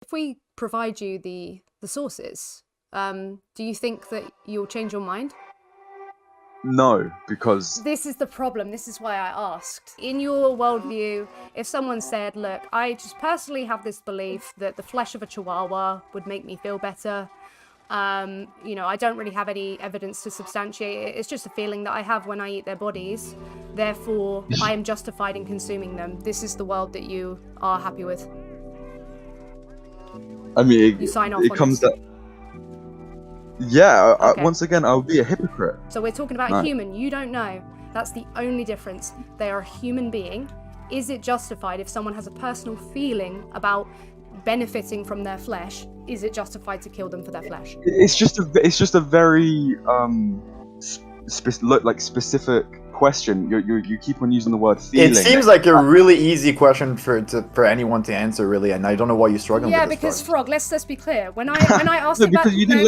If we provide you the sources, do you think that you'll change your mind? No, because This is the problem. This is why I asked. In your worldview, if someone said, look, I just personally have this belief that the flesh of a chihuahua would make me feel better. I don't really have any evidence to substantiate it. It's just a feeling that I have when I eat their bodies. Therefore, I am justified in consuming them. This is the world that you are happy with. I mean, You sign off it on comes this. that. Yeah, Okay. once again, I would be a hypocrite. So we're talking about Right. human. You don't know. That's the only difference. They are a human being. Is it justified if someone has a personal feeling about benefiting from their flesh? Is it justified to kill them for their flesh? It's just a very specific question. You keep on using the word feeling. It seems like a really easy question for anyone to answer, really, and I don't know why you're struggling Yeah, with this. because Frog. Frog, let's be clear. When I asked No, about because you didn't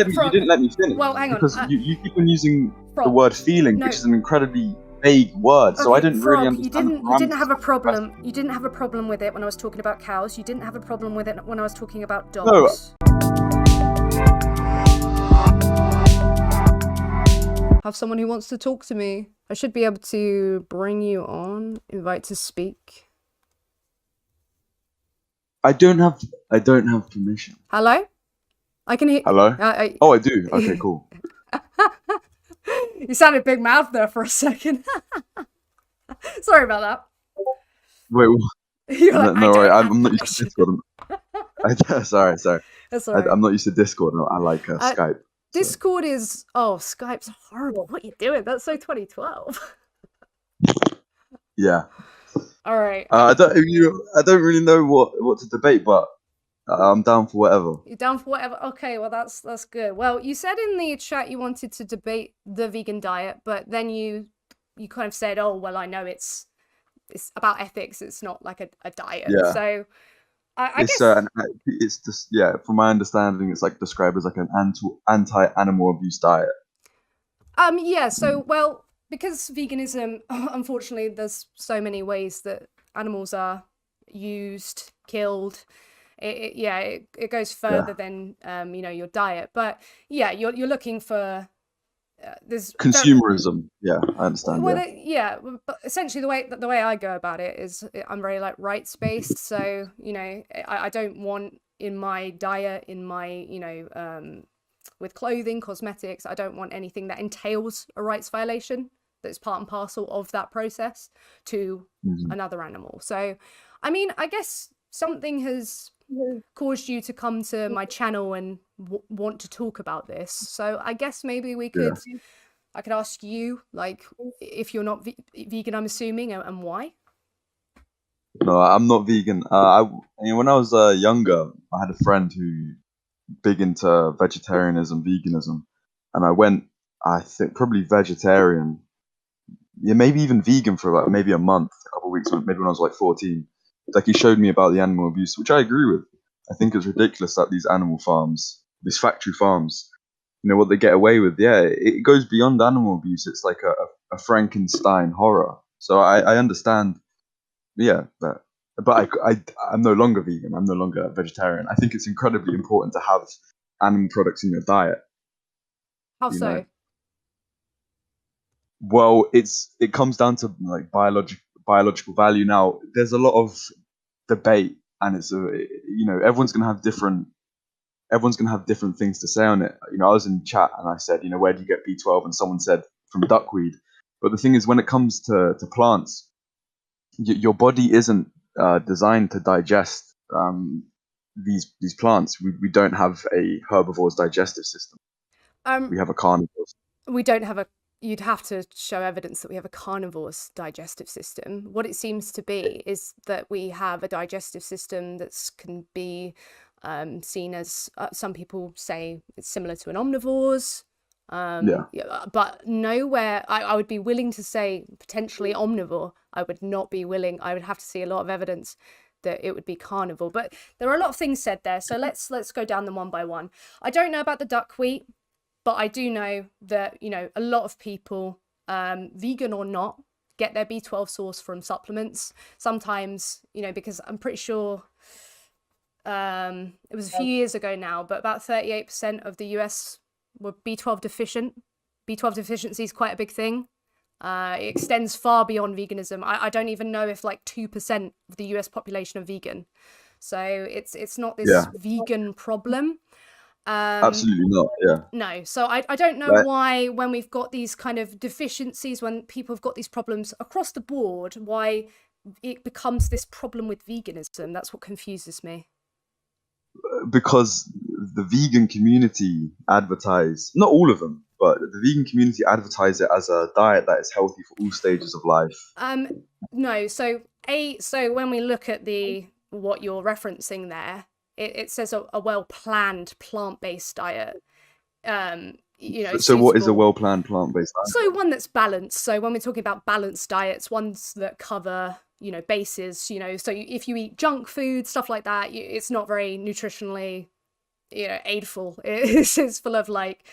let me finish. Well, hang on. Because you keep on using Frog, the word feeling, no. which is an incredibly vague word. So I didn't Frog, really understand. You didn't have a problem. You didn't have a problem with it when I was talking about cows. You didn't have a problem with it when I was talking about dogs. No. Have someone who wants to talk to me. I should be able to bring you on, invite to speak. I don't have permission. Hello? I can hear. Hello? Oh, I do. Okay, cool. You sounded big mouth there for a second. Sorry about that. Wait. Like, no, worry. I'm not used to Discord. Sorry. That's all right. I'm not used to Discord. I like Skype. Discord is... Oh, Skype's horrible. What are you doing? That's so 2012. Yeah. All right. I don't really know what to debate, but I'm down for whatever. You're down for whatever? Okay, well, that's good. Well, you said in the chat you wanted to debate the vegan diet, but then you kind of said, oh, well, I know it's about ethics. It's not like a diet. Yeah. So I it's guess... it's just, yeah, from my understanding, it's like described as like an anti-animal abuse diet. Yeah, so, well, because veganism, unfortunately, there's so many ways that animals are used, killed. It goes further than your diet. But yeah, you're looking for there's consumerism. Yeah, I understand. Well, but essentially the way I go about it is I'm very like rights based. So I don't want in my diet, in my with clothing, cosmetics, I don't want anything that entails a rights violation that's part and parcel of that process to another animal. So, I mean, I guess something has caused you to come to my channel and want to talk about this. So I guess maybe we could, I could ask you, like, if you're not vegan, I'm assuming, and why? No, I'm not vegan. When I was younger, I had a friend who big into vegetarianism, veganism, and I think probably vegetarian, yeah, maybe even vegan for like maybe a month, a couple of weeks, maybe when I was like 14. Like, he showed me about the animal abuse, which I agree with. I think it's ridiculous that these animal farms, these factory farms, what they get away with. Yeah, it goes beyond animal abuse. It's like a Frankenstein horror. So I understand. Yeah, but I'm no longer vegan. I'm no longer a vegetarian. I think it's incredibly important to have animal products in your diet. How so? Well, it comes down to like biological value. Now, there's a lot of debate, and it's everyone's gonna have different things to say on it. I was in chat and I said, where do you get B12? And someone said from duckweed. But the thing is, when it comes to plants, your body isn't designed to digest these plants. We don't have a herbivore's digestive system. We have a carnivore's. We don't have a. You'd have to show evidence that we have a carnivore's digestive system. What it seems to be is that we have a digestive system that can be seen as, some people say it's similar to an omnivore's. But nowhere, I would be willing to say potentially omnivore. I would not be willing. I would have to see a lot of evidence that it would be carnivore. But there are a lot of things said there. So let's go down them one by one. I don't know about the duckweed. But I do know that, a lot of people, vegan or not, get their B12 source from supplements. Sometimes, because I'm pretty sure it was a few years ago now, but about 38% of the US were B12 deficient. B12 deficiency is quite a big thing. It extends far beyond veganism. I don't even know if like 2% of the US population are vegan. So it's not this vegan problem. Absolutely not. Yeah. No. So I don't know why, when we've got these kind of deficiencies, when people have got these problems across the board, why it becomes this problem with veganism. That's what confuses me. Because the vegan community advertise, not all of them, but the vegan community advertise it as a diet that is healthy for all stages of life. No. So when we look at what you're referencing there, it says a well-planned plant-based diet. So what is a well-planned plant-based diet? So one that's balanced. So when we're talking about balanced diets, ones that cover, bases, so if you eat junk food, stuff like that, it's not very nutritionally, aidful. It's full of like,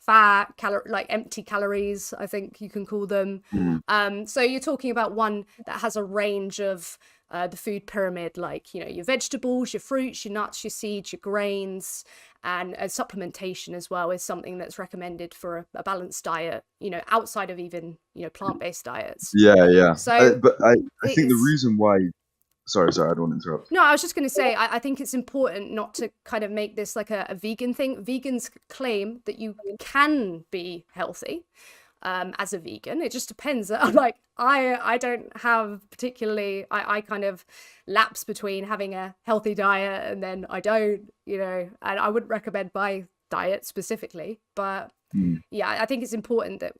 fat, like empty calories, I think you can call them. So you're talking about one that has a range of the food pyramid, like, your vegetables, your fruits, your nuts, your seeds, your grains, and supplementation as well is something that's recommended for a balanced diet, outside of even, plant-based diets. Yeah. So but I think the reason why... Sorry, I don't want to interrupt. No, I was just going to say, I think it's important not to kind of make this like a vegan thing. Vegans claim that you can be healthy as a vegan. It just depends. Like, I don't have particularly, I kind of lapse between having a healthy diet and then I don't, and I wouldn't recommend my diet specifically. But yeah, I think it's important that,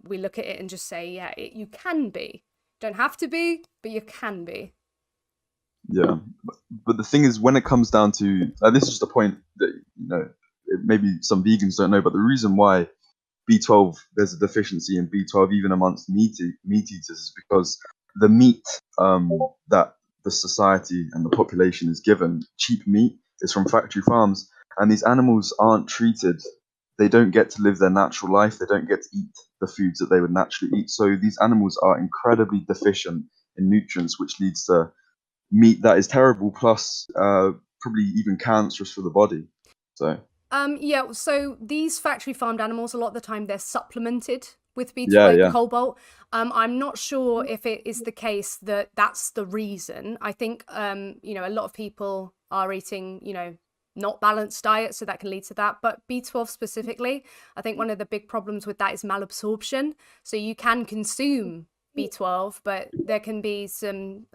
we look at it and just say, yeah, you can be. Don't have to be, but you can be. Yeah, but the thing is, when it comes down to, this is just a point that maybe some vegans don't know, but the reason why B12 there's a deficiency in B12 even amongst meat eaters is because the meat that the society and the population is given, cheap meat, is from factory farms, and these animals aren't treated. They don't get to live their natural life. They don't get to eat the foods that they would naturally eat. So these animals are incredibly deficient in nutrients, which leads to meat that is terrible, plus probably even cancerous for the body. So yeah, so these factory farmed animals, a lot of the time they're supplemented with B12 cobalt. I'm not sure if it is the case that that's the reason. I think a lot of people are eating not balanced diet, so that can lead to that. But B12 specifically, I think one of the big problems with that is malabsorption. So you can consume B12, but there can be some,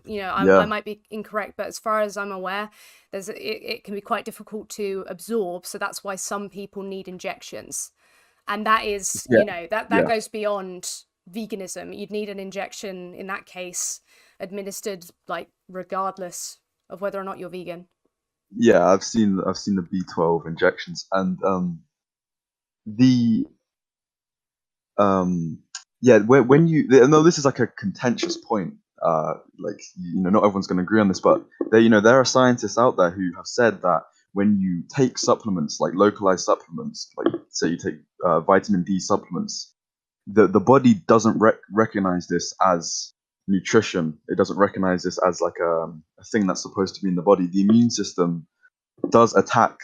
I might be incorrect, but as far as I'm aware, it can be quite difficult to absorb. So that's why some people need injections. And that is, that goes beyond veganism. You'd need an injection in that case, administered like regardless of whether or not you're vegan. Yeah, I've seen the B12 injections, and when you no, this is like a contentious point. Like not everyone's going to agree on this, but there are scientists out there who have said that when you take supplements, like localized supplements, like say you take vitamin D supplements, the body doesn't recognize this as nutrition. It doesn't recognize this as like a thing that's supposed to be in the body. The immune system does attack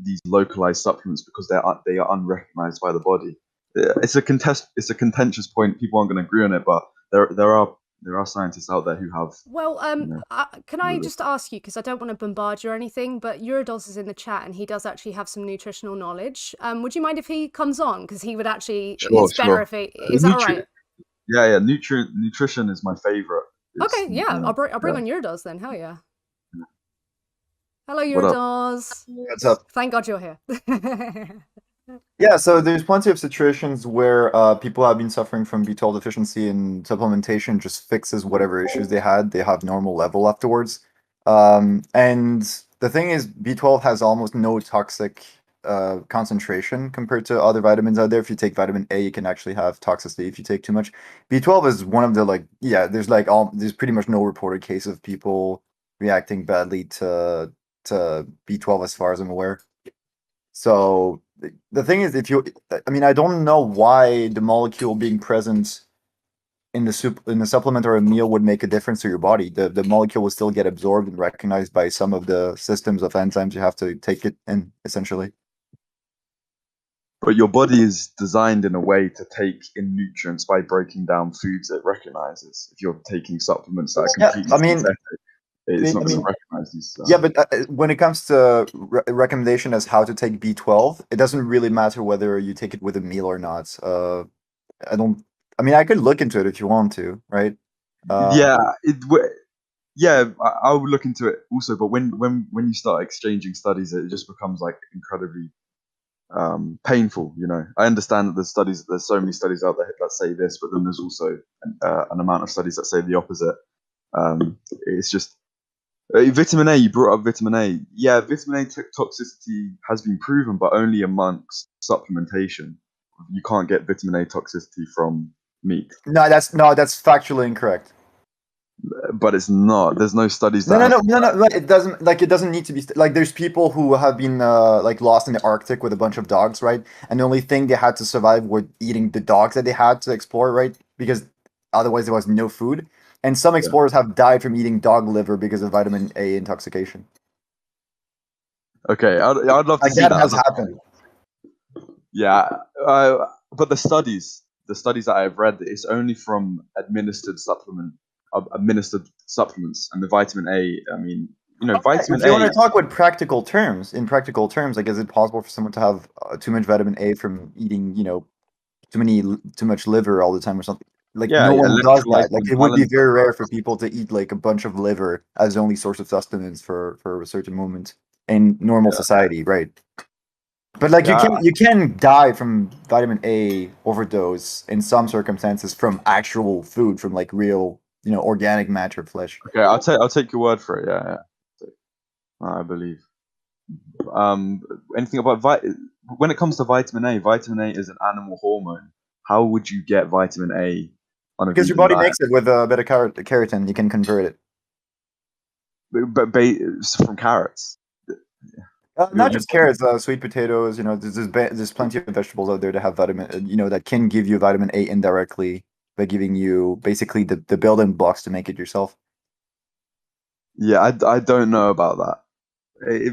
these localized supplements because they are unrecognized by the body. It's a contentious point. People aren't going to agree on it, but there are scientists out there who have. Well, can I just ask you, because I don't want to bombard you or anything, but Eurydos is in the chat and he does actually have some nutritional knowledge. Would you mind if he comes on? Because he would actually. It's better if he. Is that all right? Yeah. Nutrition is my favorite. Okay, yeah. I'll bring on Eurydos then. Hell yeah. Hello, Eurydos. What's up? Thank God you're here. Yeah, so there's plenty of situations where people have been suffering from B12 deficiency, and supplementation just fixes whatever issues they had. They have normal level afterwards. And the thing is, B12 has almost no toxic concentration compared to other vitamins out there. If you take vitamin A, you can actually have toxicity if you take too much. B12 is one of the there's pretty much no reported case of people reacting badly to B12 as far as I'm aware. So the thing is, I don't know why the molecule being present in the supplement or a meal would make a difference to your body. The molecule will still get absorbed and recognized by some of the systems of enzymes you have to take it in, essentially. But your body is designed in a way to take in nutrients by breaking down foods it recognizes. If you're taking supplements that are completely synthetic, it's not going to recognize these. Yeah, but when it comes to recommendation as how to take B12, it doesn't really matter whether you take it with a meal or not. I mean, I could look into it if you want to, right? Yeah, I would look into it also. But when you start exchanging studies, it just becomes like incredibly painful. You know, I understand that there's so many studies out there that say this, but then there's also an amount of studies that say the opposite. It's just vitamin A. You brought up vitamin A. Yeah, vitamin A toxicity has been proven, but only amongst supplementation. You can't get vitamin A toxicity from meat. No, that's factually incorrect. But it's not. There's no studies that. No. It doesn't need to be like. There's people who have been like lost in the Arctic with a bunch of dogs, right? And the only thing they had to survive were eating the dogs that they had to explore, right? Because otherwise there was no food. And some explorers have died from eating dog liver because of vitamin A intoxication. Okay, I'd love to see that has happened. Yeah, but the studies that I've read, it's only from administered supplements, and the vitamin A. I mean, vitamin A. If you want to talk with practical terms, like, is it possible for someone to have too much vitamin A from eating, too much liver all the time or something? Like, no one does that. Like, it would be very rare for people to eat like a bunch of liver as the only source of sustenance for a certain moment in normal society, right? But like you can die from vitamin A overdose in some circumstances from actual food, from like real, organic matter flesh. Okay, I'll take your word for it. Yeah. I believe. Anything about when it comes to vitamin A is an animal hormone. How would you get vitamin A on a because your body makes it with beta carotene? You can convert it. But from carrots. Not just carrots, sweet potatoes. There's plenty of vegetables out there that have vitamin. That can give you vitamin A indirectly by giving you basically the building blocks to make it yourself. Yeah, I don't know about that.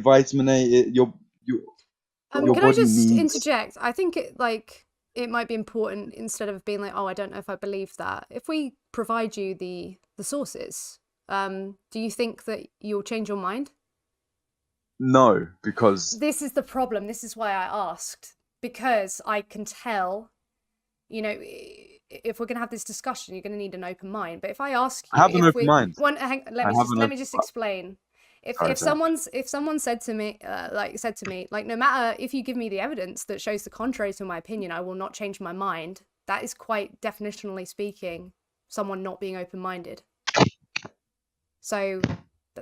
Vitamin A, can I just interject? I think it might be important, instead of being like, oh, I don't know if I believe that. If we provide you the sources, do you think that you'll change your mind? No, because this is the problem. This is why I asked, because I can tell, if we're gonna have this discussion, you're gonna need an open mind. But if I ask you, I have an open mind. Let me just explain. If someone said to me, like, no matter if you give me the evidence that shows the contrary to my opinion, I will not change my mind. That is quite definitionally speaking, someone not being open-minded. So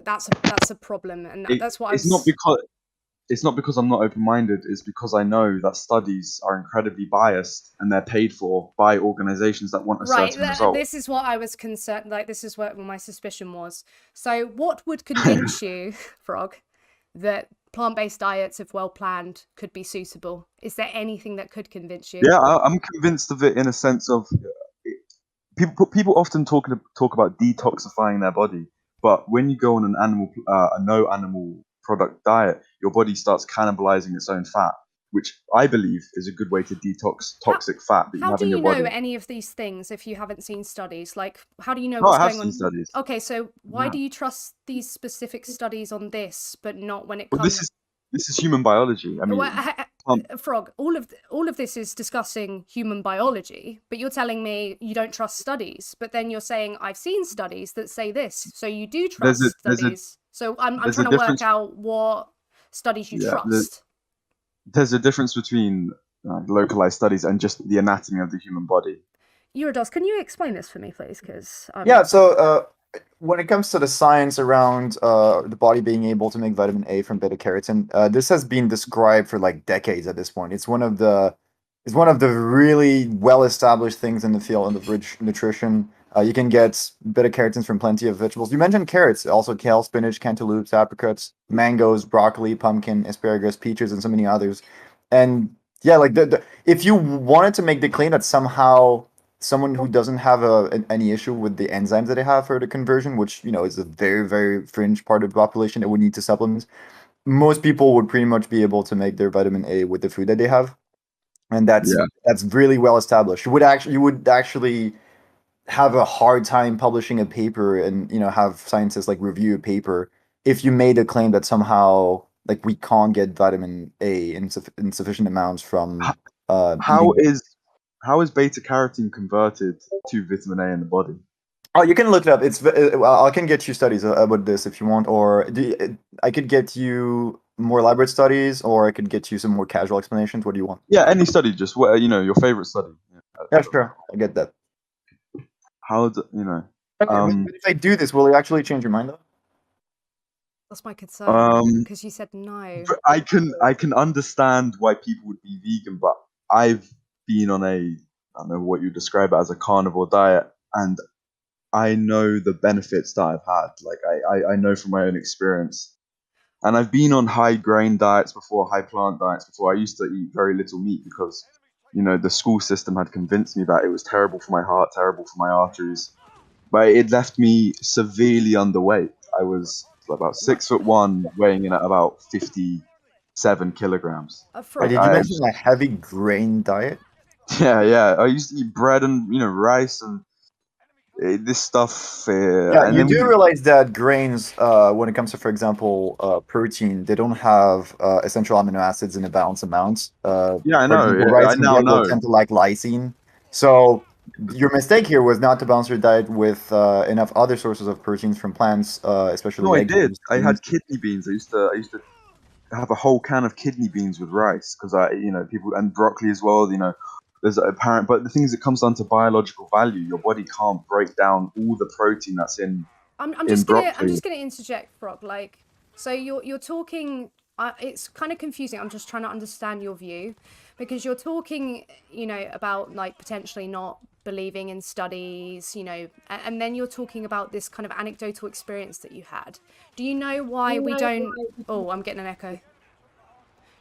that's a problem, and that's what it's not because I'm not open-minded. It's because I know that studies are incredibly biased and they're paid for by organizations that want a certain result. This is what I was concerned. Like, this is what my suspicion was. So, what would convince you, Frog, that plant-based diets, if well planned, could be suitable? Is there anything that could convince you? Yeah, I'm convinced of it in a sense of people often talk about detoxifying their body, but when you go on a no animal product diet, your body starts cannibalizing its own fat, which I believe is a good way to detox toxic fat that you have in your body. How do you know any of these things if you haven't seen studies? Like, how do you know what's going on? Studies. Okay, so why do you trust these specific studies on this, but not when it comes? This is human biology. I mean, Frog, all of this is discussing human biology, but you're telling me you don't trust studies. But then you're saying I've seen studies that say this, so you do trust studies. So I'm trying to work out what studies you trust. There's a difference between localized studies and just the anatomy of the human body. Eurydos, can you explain this for me, please? Because so when it comes to the science around the body being able to make vitamin A from beta carotene, this has been described for like decades at this point. It's one of the really well established things in the field of rich nutrition. You can get beta carotenes from plenty of vegetables. You mentioned carrots, also kale, spinach, cantaloupes, apricots, mangoes, broccoli, pumpkin, asparagus, peaches, and so many others. And yeah, like if you wanted to make the claim that somehow someone who doesn't have any issue with the enzymes that they have for the conversion, which is a very, very fringe part of the population that would need to supplement. Most people would pretty much be able to make their vitamin A with the food that they have, and that's Yeah. really well established. You would actually have a hard time publishing a paper and have scientists like review a paper if you made a claim that somehow like we can't get vitamin A in sufficient amounts from How eating. is beta carotene converted to vitamin A in the body? Oh, you can look it up. I can get you studies about this if you want, or I could get you more elaborate studies, or I could get you some more casual explanations. What do you want? Yeah, any study, just what your favorite study. Yeah, sure. I get that. How do But if I do this, will it actually change your mind though? That's my concern, because you said no. I can understand why people would be vegan, but I've been on I don't know what you describe it as a carnivore diet, and I know the benefits that I've had. Like I know from my own experience. And I've been on high grain diets before, high plant diets before. I used to eat very little meat because, the school system had convinced me that it was terrible for my heart, terrible for my arteries. But it left me severely underweight. I was about 6'1", weighing in at about 57 kilograms. Did you mention a heavy grain diet? Yeah. I used to eat bread and rice and this stuff. Yeah, and you then do realize that grains, when it comes to, for example, protein, they don't have essential amino acids in a balanced amount. Yeah, I For know. example, rice I and now bread will know. tend to lack lysine. So your mistake here was not to balance your diet with enough other sources of proteins from plants, especially No, I eggs. did. I had kidney beans. I used to have a whole can of kidney beans with rice because people and broccoli as well. There's apparent, but the thing is, it comes down to biological value. Your body can't break down all the protein that's in broccoli. I'm just gonna interject, Brock. Like, so you're talking. It's kind of confusing. I'm just trying to understand your view, because you're talking, about like potentially not believing in studies, and then you're talking about this kind of anecdotal experience that you had. Do you know why we don't? Oh, I'm getting an echo.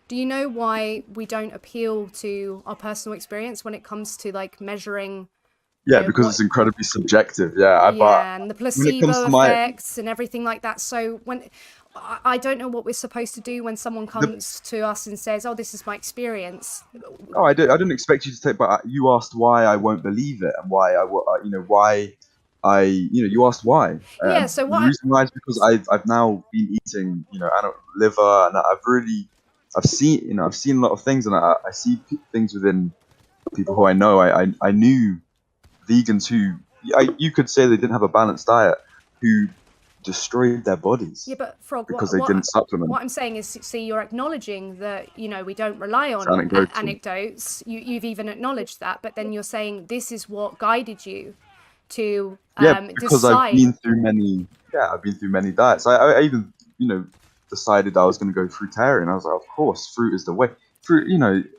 Do you know why we don't appeal to our personal experience when it comes to like measuring? Yeah, because it's incredibly subjective. Yeah, but And the when it comes placebo to my effects and everything like that. So when I don't know what we're supposed to do when someone comes to us and says, "Oh, this is my experience." I didn't expect you to take, but you asked why I won't believe it and why you asked why. Yeah. So The reason why is because I've now been eating liver, and I've seen a lot of things, and I see things within people who I know. I knew vegans who you could say they didn't have a balanced diet, who destroyed their bodies. Yeah, but Frog, because they didn't supplement. What I'm saying is, see, you're acknowledging that we don't rely on anecdotes. You've even acknowledged that, but then you're saying this is what guided you to because decide. I've been through many diets. I even decided I was going to go fruitarian. I was like, of course, fruit is the way. Fruit,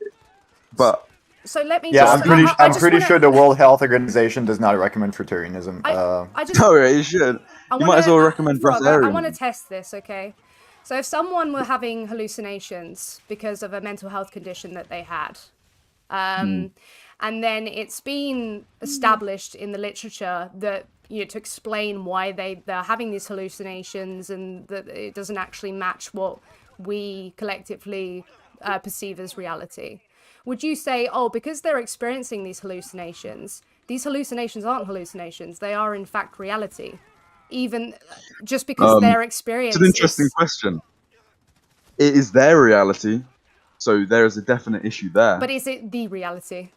but. So let me. Yeah, I'm pretty sure the World Health Organization does not recommend fruitarianism. No, it should. You might as well recommend breatharianism. I want to test this, okay? So if someone were having hallucinations because of a mental health condition that they had, and then it's been established in the literature that to explain why they're having these hallucinations and that it doesn't actually match what we collectively perceive as reality. Would you say, oh, because they're experiencing these hallucinations aren't hallucinations, they are in fact reality, even just because their experience It's an interesting question. It is their reality, so there is a definite issue there. But is it the reality?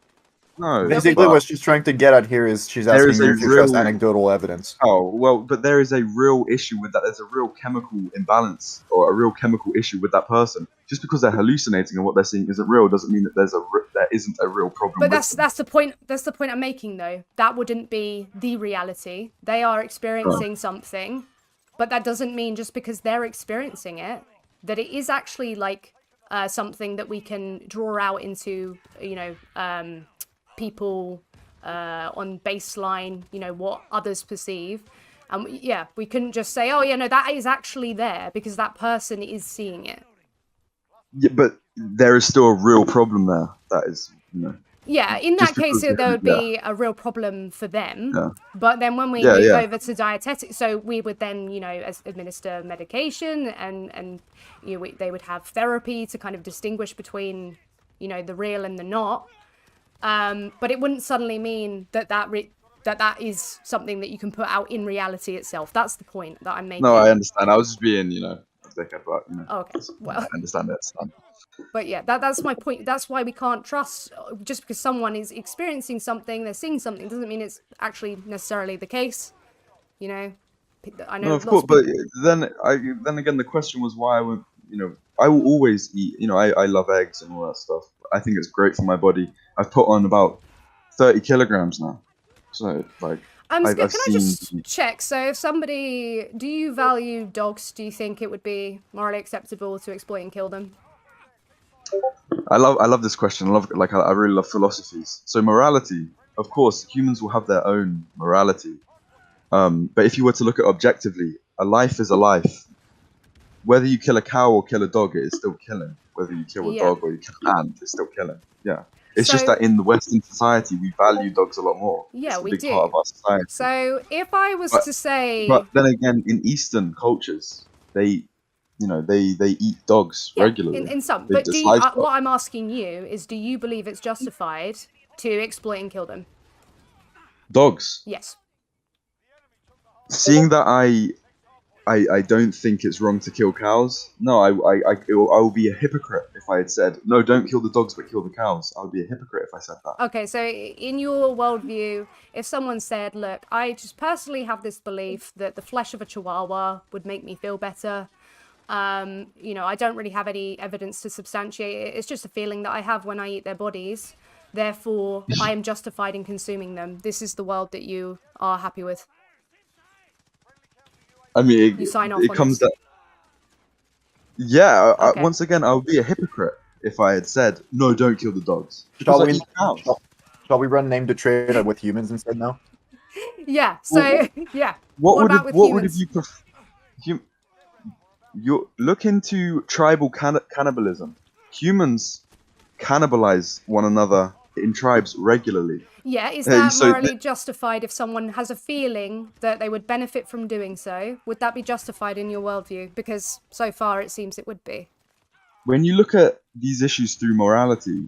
No. Basically, what she's trying to get at here is she's asking you if you trust anecdotal evidence. Oh, well, but there is a real issue with that. There's a real chemical imbalance or a real chemical issue with that person. Just because they're hallucinating and what they're seeing isn't real doesn't mean that there isn't a real problem. But that's the point. That's the point I'm making, though. That wouldn't be the reality. They are experiencing something, but that doesn't mean just because they're experiencing it that it is actually like something that we can draw out into people on baseline, what others perceive. We couldn't just say, oh, that is actually there because that person is seeing it. Yeah, but there is still a real problem there. That is, Yeah, in just that case, because there would be a real problem for them. Yeah. But then when we Yeah, move yeah. over to dietetics, so we would then, administer medication and they would have therapy to kind of distinguish between, the real and the not. But it wouldn't suddenly mean that is something that you can put out in reality itself. That's the point that I'm making. No, I understand. I was just being, a dickhead, but Okay, well. I understand it. But yeah, that's my point. That's why we can't trust, just because someone is experiencing something, they're seeing something, doesn't mean it's actually necessarily the case. I know No, of lots course, of but people. then again, the question was why I would, I will always eat. I love eggs and all that stuff. I think it's great for my body. I've put on about 30 kilograms now, so like I've Can I seen. just check? So, if do you value dogs? Do you think it would be morally acceptable to exploit and kill them? I love this question. I really love philosophies. So morality, of course, humans will have their own morality. But if you were to look at objectively, a life is a life. Whether you kill a cow or kill a dog, it is still killing. Whether you kill a dog or you kill an ant, it's still killing. Yeah. It's just that in the Western society, we value dogs a lot more. Yeah, it's a we big do. part of our society. So if I was to say, but then again, in Eastern cultures, they eat dogs regularly. In some, They but dislike dogs. what I'm asking you is, do you believe it's justified to exploit and kill them? Dogs. Yes. Seeing that I don't think it's wrong to kill cows. No, I will be a hypocrite if I had said, no, don't kill the dogs, but kill the cows. I would be a hypocrite if I said that. Okay, so in your worldview, if someone said, look, I just personally have this belief that the flesh of a chihuahua would make me feel better. I don't really have any evidence to substantiate it. It's just a feeling that I have when I eat their bodies. Therefore, I am justified in consuming them. This is the world that you are happy with. I mean, you sign off it on comes this. that. Yeah, Okay. once again, I would be a hypocrite if I had said, no, don't kill the dogs. Shall we run name to trade with humans instead now? Yeah. So yeah. What would about have humans? you prefer? You look into tribal cannibalism. Humans cannibalize one another in tribes regularly. Yeah, is that morally justified if someone has a feeling that they would benefit from doing so? Would that be justified in your worldview? Because so far it seems it would be. When you look at these issues through morality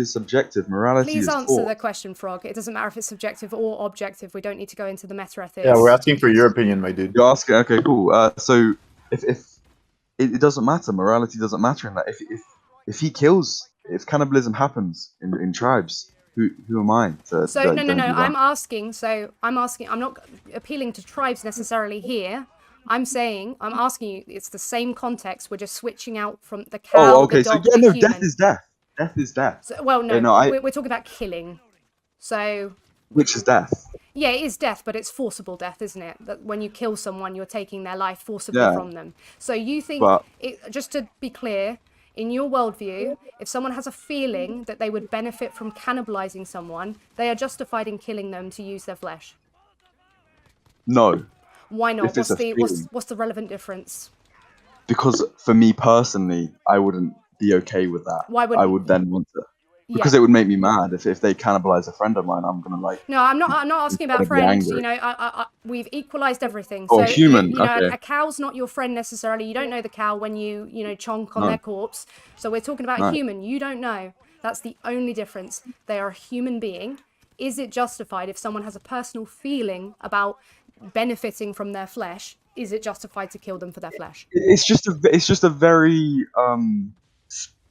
is subjective. Morality Please is answer thought. the question, Frog. It doesn't matter if it's subjective or objective. We don't need to go into the meta-ethics. Yeah, we're asking for your opinion, my dude. You're asking, okay, cool. So if it doesn't matter, morality doesn't matter in that. If he kills, if cannibalism happens in tribes, who am I to So don't no. do that? I'm asking. I'm not appealing to tribes necessarily here. I'm asking you. It's the same context. We're just switching out from the cow, okay. the dog, So yeah, the no, human. death is death. Death is death. So, well, no, we're talking about killing. So. Which is death. Yeah, it is death, but it's forcible death, isn't it? That when you kill someone, you're taking their life forcibly from them. So you think, just to be clear, in your worldview, if someone has a feeling that they would benefit from cannibalizing someone, they are justified in killing them to use their flesh? No. Why not? What's the relevant difference? Because for me personally, I wouldn't be okay with that. Why wouldn't I would then want to? Because it would make me mad if they cannibalize a friend of mine. I'm gonna like. No, I'm not asking about friends. We've equalized everything. So human. A cow's not your friend necessarily. You don't know the cow when you chonk on their corpse. So we're talking about a human. You don't know. That's the only difference. They are a human being. Is it justified if someone has a personal feeling about benefiting from their flesh? Is it justified to kill them for their flesh? It's just a very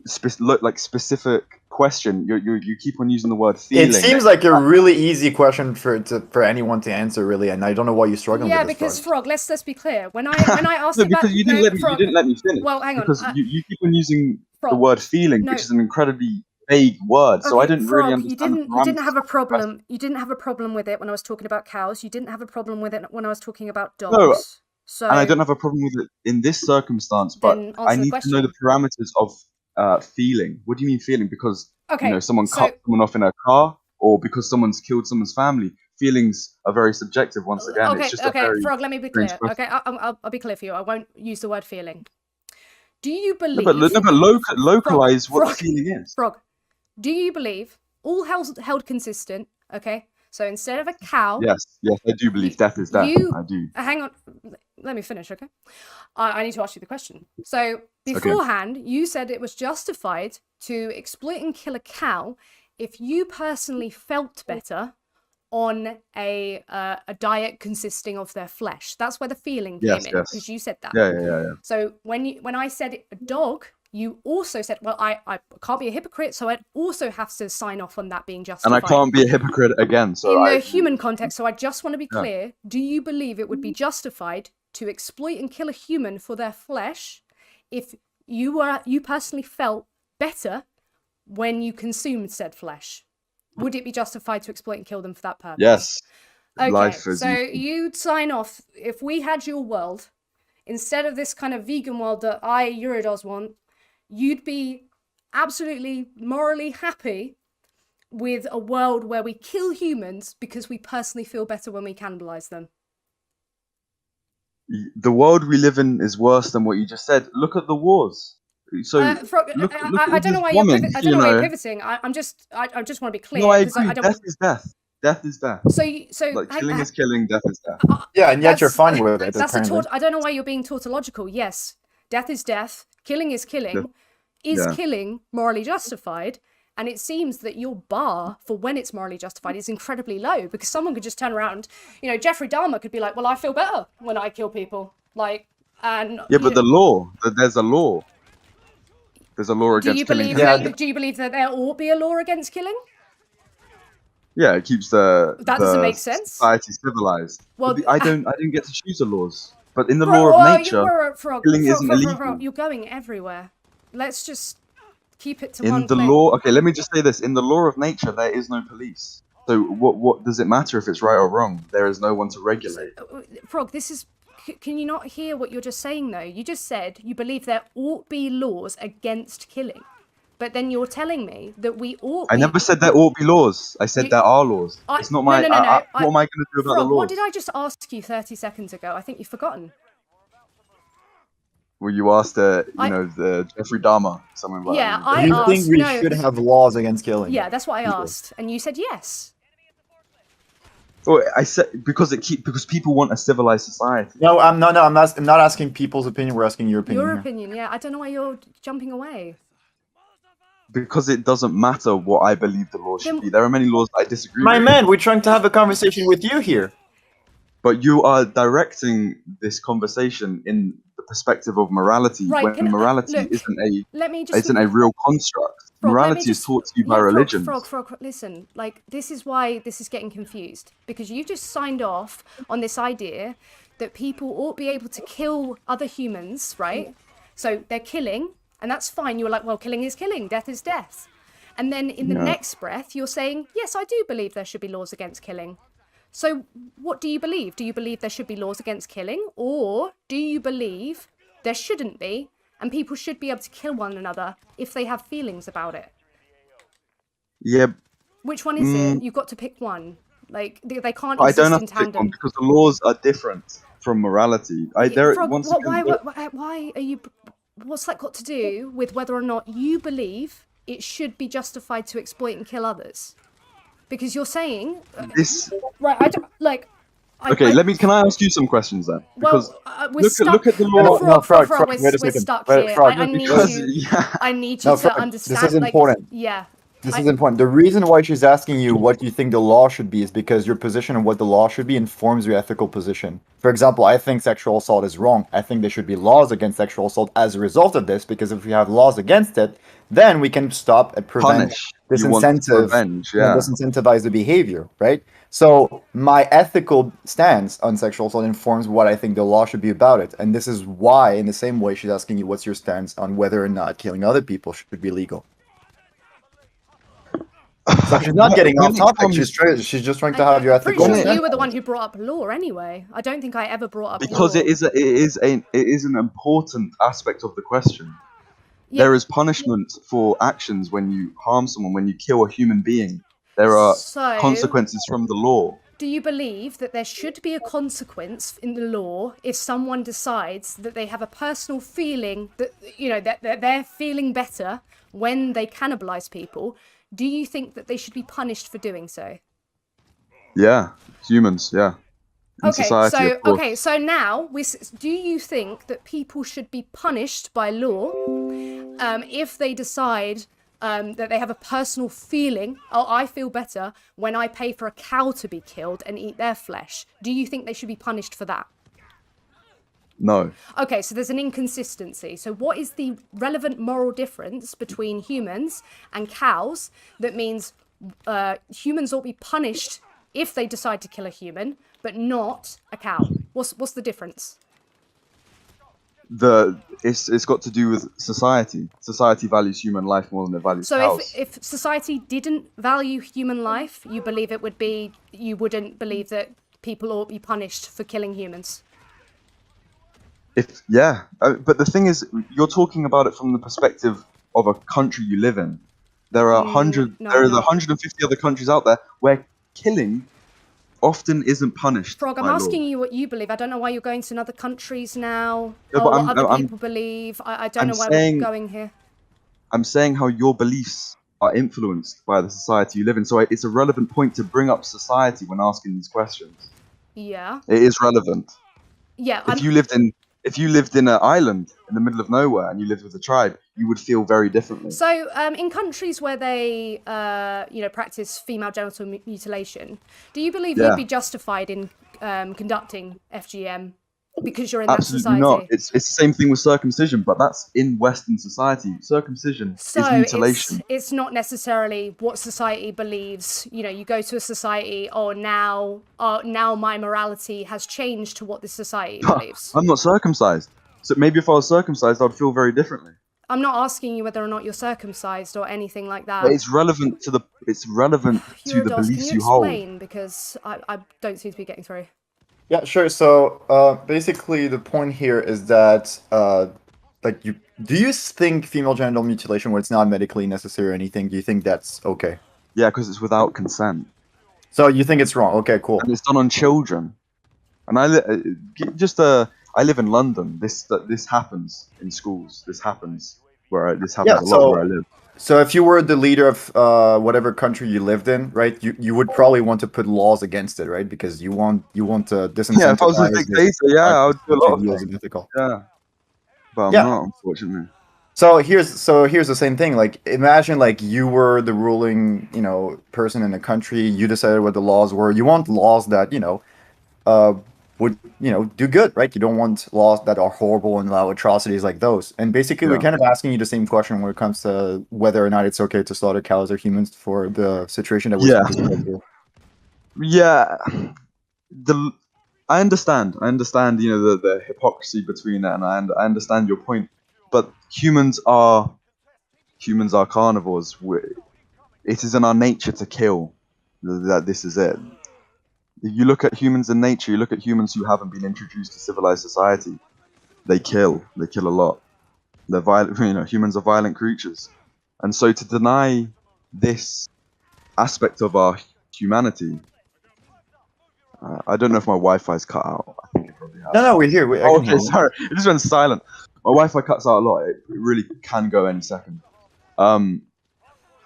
specific question. You keep on using the word feeling. It seems like a really easy question for anyone to answer, really, and I don't know why you're struggling with this. Yeah, because Frog, let's be clear. When I asked no, because you didn't let me finish. Well, hang on. Because you keep on using Frog, the word feeling, which is an incredibly vague word. So I didn't really understand. You didn't have a problem. You didn't have a problem with it when I was talking about cows. You didn't have a problem with it when I was talking about dogs. No, so, and I don't have a problem with it in this circumstance, but I need to know the parameters of feeling. What do you mean feeling? Because someone cut someone off in a car, or because someone's killed someone's family. Feelings are very subjective. Once again, it's just Frog. Let me be clear. Okay, I'll be clear for you. I won't use the word feeling. Do you believe? No, but localize what the feeling is. Frog. Do you believe all held consistent, okay? So instead of a cow, Yes, I do believe death is death. you I do. hang on, let me finish, okay? I need to ask you the question. So beforehand, you said it was justified to exploit and kill a cow if you personally felt better on a diet consisting of their flesh. That's where the feeling came in, because you said that. Yeah. So when I said a dog, you also said, well, I can't be a hypocrite, so I'd also have to sign off on that being justified. And I can't be a hypocrite again. So in the human context, so I just want to be clear, do you believe it would be justified to exploit and kill a human for their flesh if you personally felt better when you consumed said flesh? Would it be justified to exploit and kill them for that purpose? Yes. Okay, Life is so equal. you'd sign off, if we had your world, instead of this kind of vegan world that Eurodos want, you'd be absolutely morally happy with a world where we kill humans because we personally feel better when we cannibalize them. The world we live in is worse than what you just said. Look at the wars. So I don't know why you're pivoting. I just want to be clear. No, I because agree. Death is death. Death is death. So like, killing is killing. Death is death. Yeah, and yet you're fine with it. That's I don't know why you're being tautological. Yes, death is death. Killing is killing. Is killing morally justified? And it seems that your bar for when it's morally justified is incredibly low, because someone could just turn around, Jeffrey Dahmer could be like, well, I feel better when I kill people. But the law, there's a law. There's a law against killing. Do you believe that there ought to be a law against killing? Yeah, it keeps the doesn't make sense. Society civilized. Well, I didn't get to choose the laws, but in the law of nature, killing isn't illegal. You're going everywhere. Let's just keep it to in one the place. law. Okay, let me just say this: in the law of nature, there is no police. So what does it matter if it's right or wrong? There is no one to regulate. Frog, can you not hear what you're just saying though? You just said you believe there ought be laws against killing, but then you're telling me that we ought. I never said there ought be laws. I said there are laws. It's not my. No. What am I going to do about the laws? What did I just ask you 30 seconds ago? I think you've forgotten. Well, you asked, the Jeffrey Dahmer, something like that. I asked. You think we should have laws against killing? Yeah, that's what I asked, and you said yes. Well, I said because people want a civilized society. No, I'm not asking people's opinion. We're asking your opinion. Your opinion, yeah. I don't know why you're jumping away. Because it doesn't matter what I believe the law should be. There are many laws I disagree with. My man, we're trying to have a conversation with you here. But you are directing this conversation in the perspective of morality, when morality isn't a real construct. Frog, morality is taught to you by religion. Frog, listen. This is why this is getting confused. Because you just signed off on this idea that people ought be able to kill other humans, right? So they're killing, and that's fine. You're like, well, killing is killing, death is death. And then in the next breath, you're saying, yes, I do believe there should be laws against killing. So what do you believe? Do you believe there should be laws against killing? Or do you believe there shouldn't be, and people should be able to kill one another if they have feelings about it? Yeah. Which one is it? You've got to pick one. They can't I exist don't have in to pick tandem. one because the laws are different from morality. Why are you... What's that got to do with whether or not you believe it should be justified to exploit and kill others? Because you're saying this. Right, I don't like. Can I ask you some questions then? Because look at the law. Frog, we're stuck here. I need you to understand. This is important. This is important. The reason why she's asking you what you think the law should be is because your position on what the law should be informs your ethical position. For example, I think sexual assault is wrong. I think there should be laws against sexual assault as a result of this, because if we have laws against it, then we can stop and prevent disincentivize the behavior, right? So my ethical stance on sexual assault informs what I think the law should be about it. And this is why, in the same way, she's asking you what's your stance on whether or not killing other people should be legal. So she's not getting off topic. She's just trying to have your ethical. Pretty sure you were the one who brought up law anyway. I don't think I ever brought up because law. it is an important aspect of the question. Yeah. There is punishment for actions when you harm someone, when you kill a human being. There are consequences from the law. Do you believe that there should be a consequence in the law if someone decides that they have a personal feeling that that they're feeling better when they cannibalize people? do you think that they should be punished for doing so? Yeah, humans, yeah. In society, of course. Okay, so now do you think that people should be punished by law if they decide that they have a personal feeling, oh, I feel better when I pay for a cow to be killed and eat their flesh? Do you think they should be punished for that? No. Okay, so there's an inconsistency. So what is the relevant moral difference between humans and cows that means humans ought to be punished if they decide to kill a human, but not a cow? What's the difference? It's got to do with society. Society values human life more than it values So cows. if society didn't value human life, you wouldn't believe that people ought to be punished for killing humans? But the thing is, you're talking about it from the perspective of a country you live in. There are No, I'm not. 150 other countries out there where killing often isn't punished Frog, I'm by asking law. you what you believe. I don't know why you're going to other countries now. Yeah, Oh, but what other people believe. I don't know why we're going here. I'm saying how your beliefs are influenced by the society you live in. So it's a relevant point to bring up society when asking these questions. Yeah. It is relevant. Yeah. If you lived in an island in the middle of nowhere and you lived with a tribe, you would feel very differently. So, in countries where they, practice female genital mutilation, do you believe you'd be justified in conducting FGM because you're in Absolutely that society? not. It's the same thing with circumcision, but that's in Western society. Circumcision is mutilation. It's not necessarily what society believes. You know, you go to a society, now my morality has changed to what this society believes. I'm not circumcised. So maybe if I was circumcised, I'd feel very differently. I'm not asking you whether or not you're circumcised or anything like that. But it's relevant to the beliefs you hold. Can you explain? Because I don't seem to be getting through. Yeah, sure. So basically, the point here is that do you think female genital mutilation, where it's not medically necessary or anything, do you think that's okay? Yeah, because it's without consent. So you think it's wrong? Okay, cool. And it's done on children. And I live in London. This happens in schools. This happens a lot where I live. So if you were the leader of whatever country you lived in, right, you would probably want to put laws against it, right? Because you want to disincentivize. Yeah, if I was a dictator, I would do a lot of things. Unethical. Yeah, but I'm not, unfortunately. So here's the same thing. Like, imagine like you were the ruling, person in a country. You decided what the laws were. You want laws that would do good, right? You don't want laws that are horrible and allow atrocities like those. And basically, we're kind of asking you the same question when it comes to whether or not it's okay to slaughter cows or humans for the situation that we're supposed to do. Yeah, I understand. The hypocrisy between it, and I understand your point. But humans are carnivores. It is in our nature to kill. That this is it. You look at humans in nature. You look at humans who haven't been introduced to civilized society. They kill. They kill a lot. They're violent. Humans are violent creatures, and so to deny this aspect of our humanity. I don't know if my Wi-Fi's cut out. I think it probably has. No, we're here. Okay, sorry. It just went silent. My Wi-Fi cuts out a lot. It really can go any second.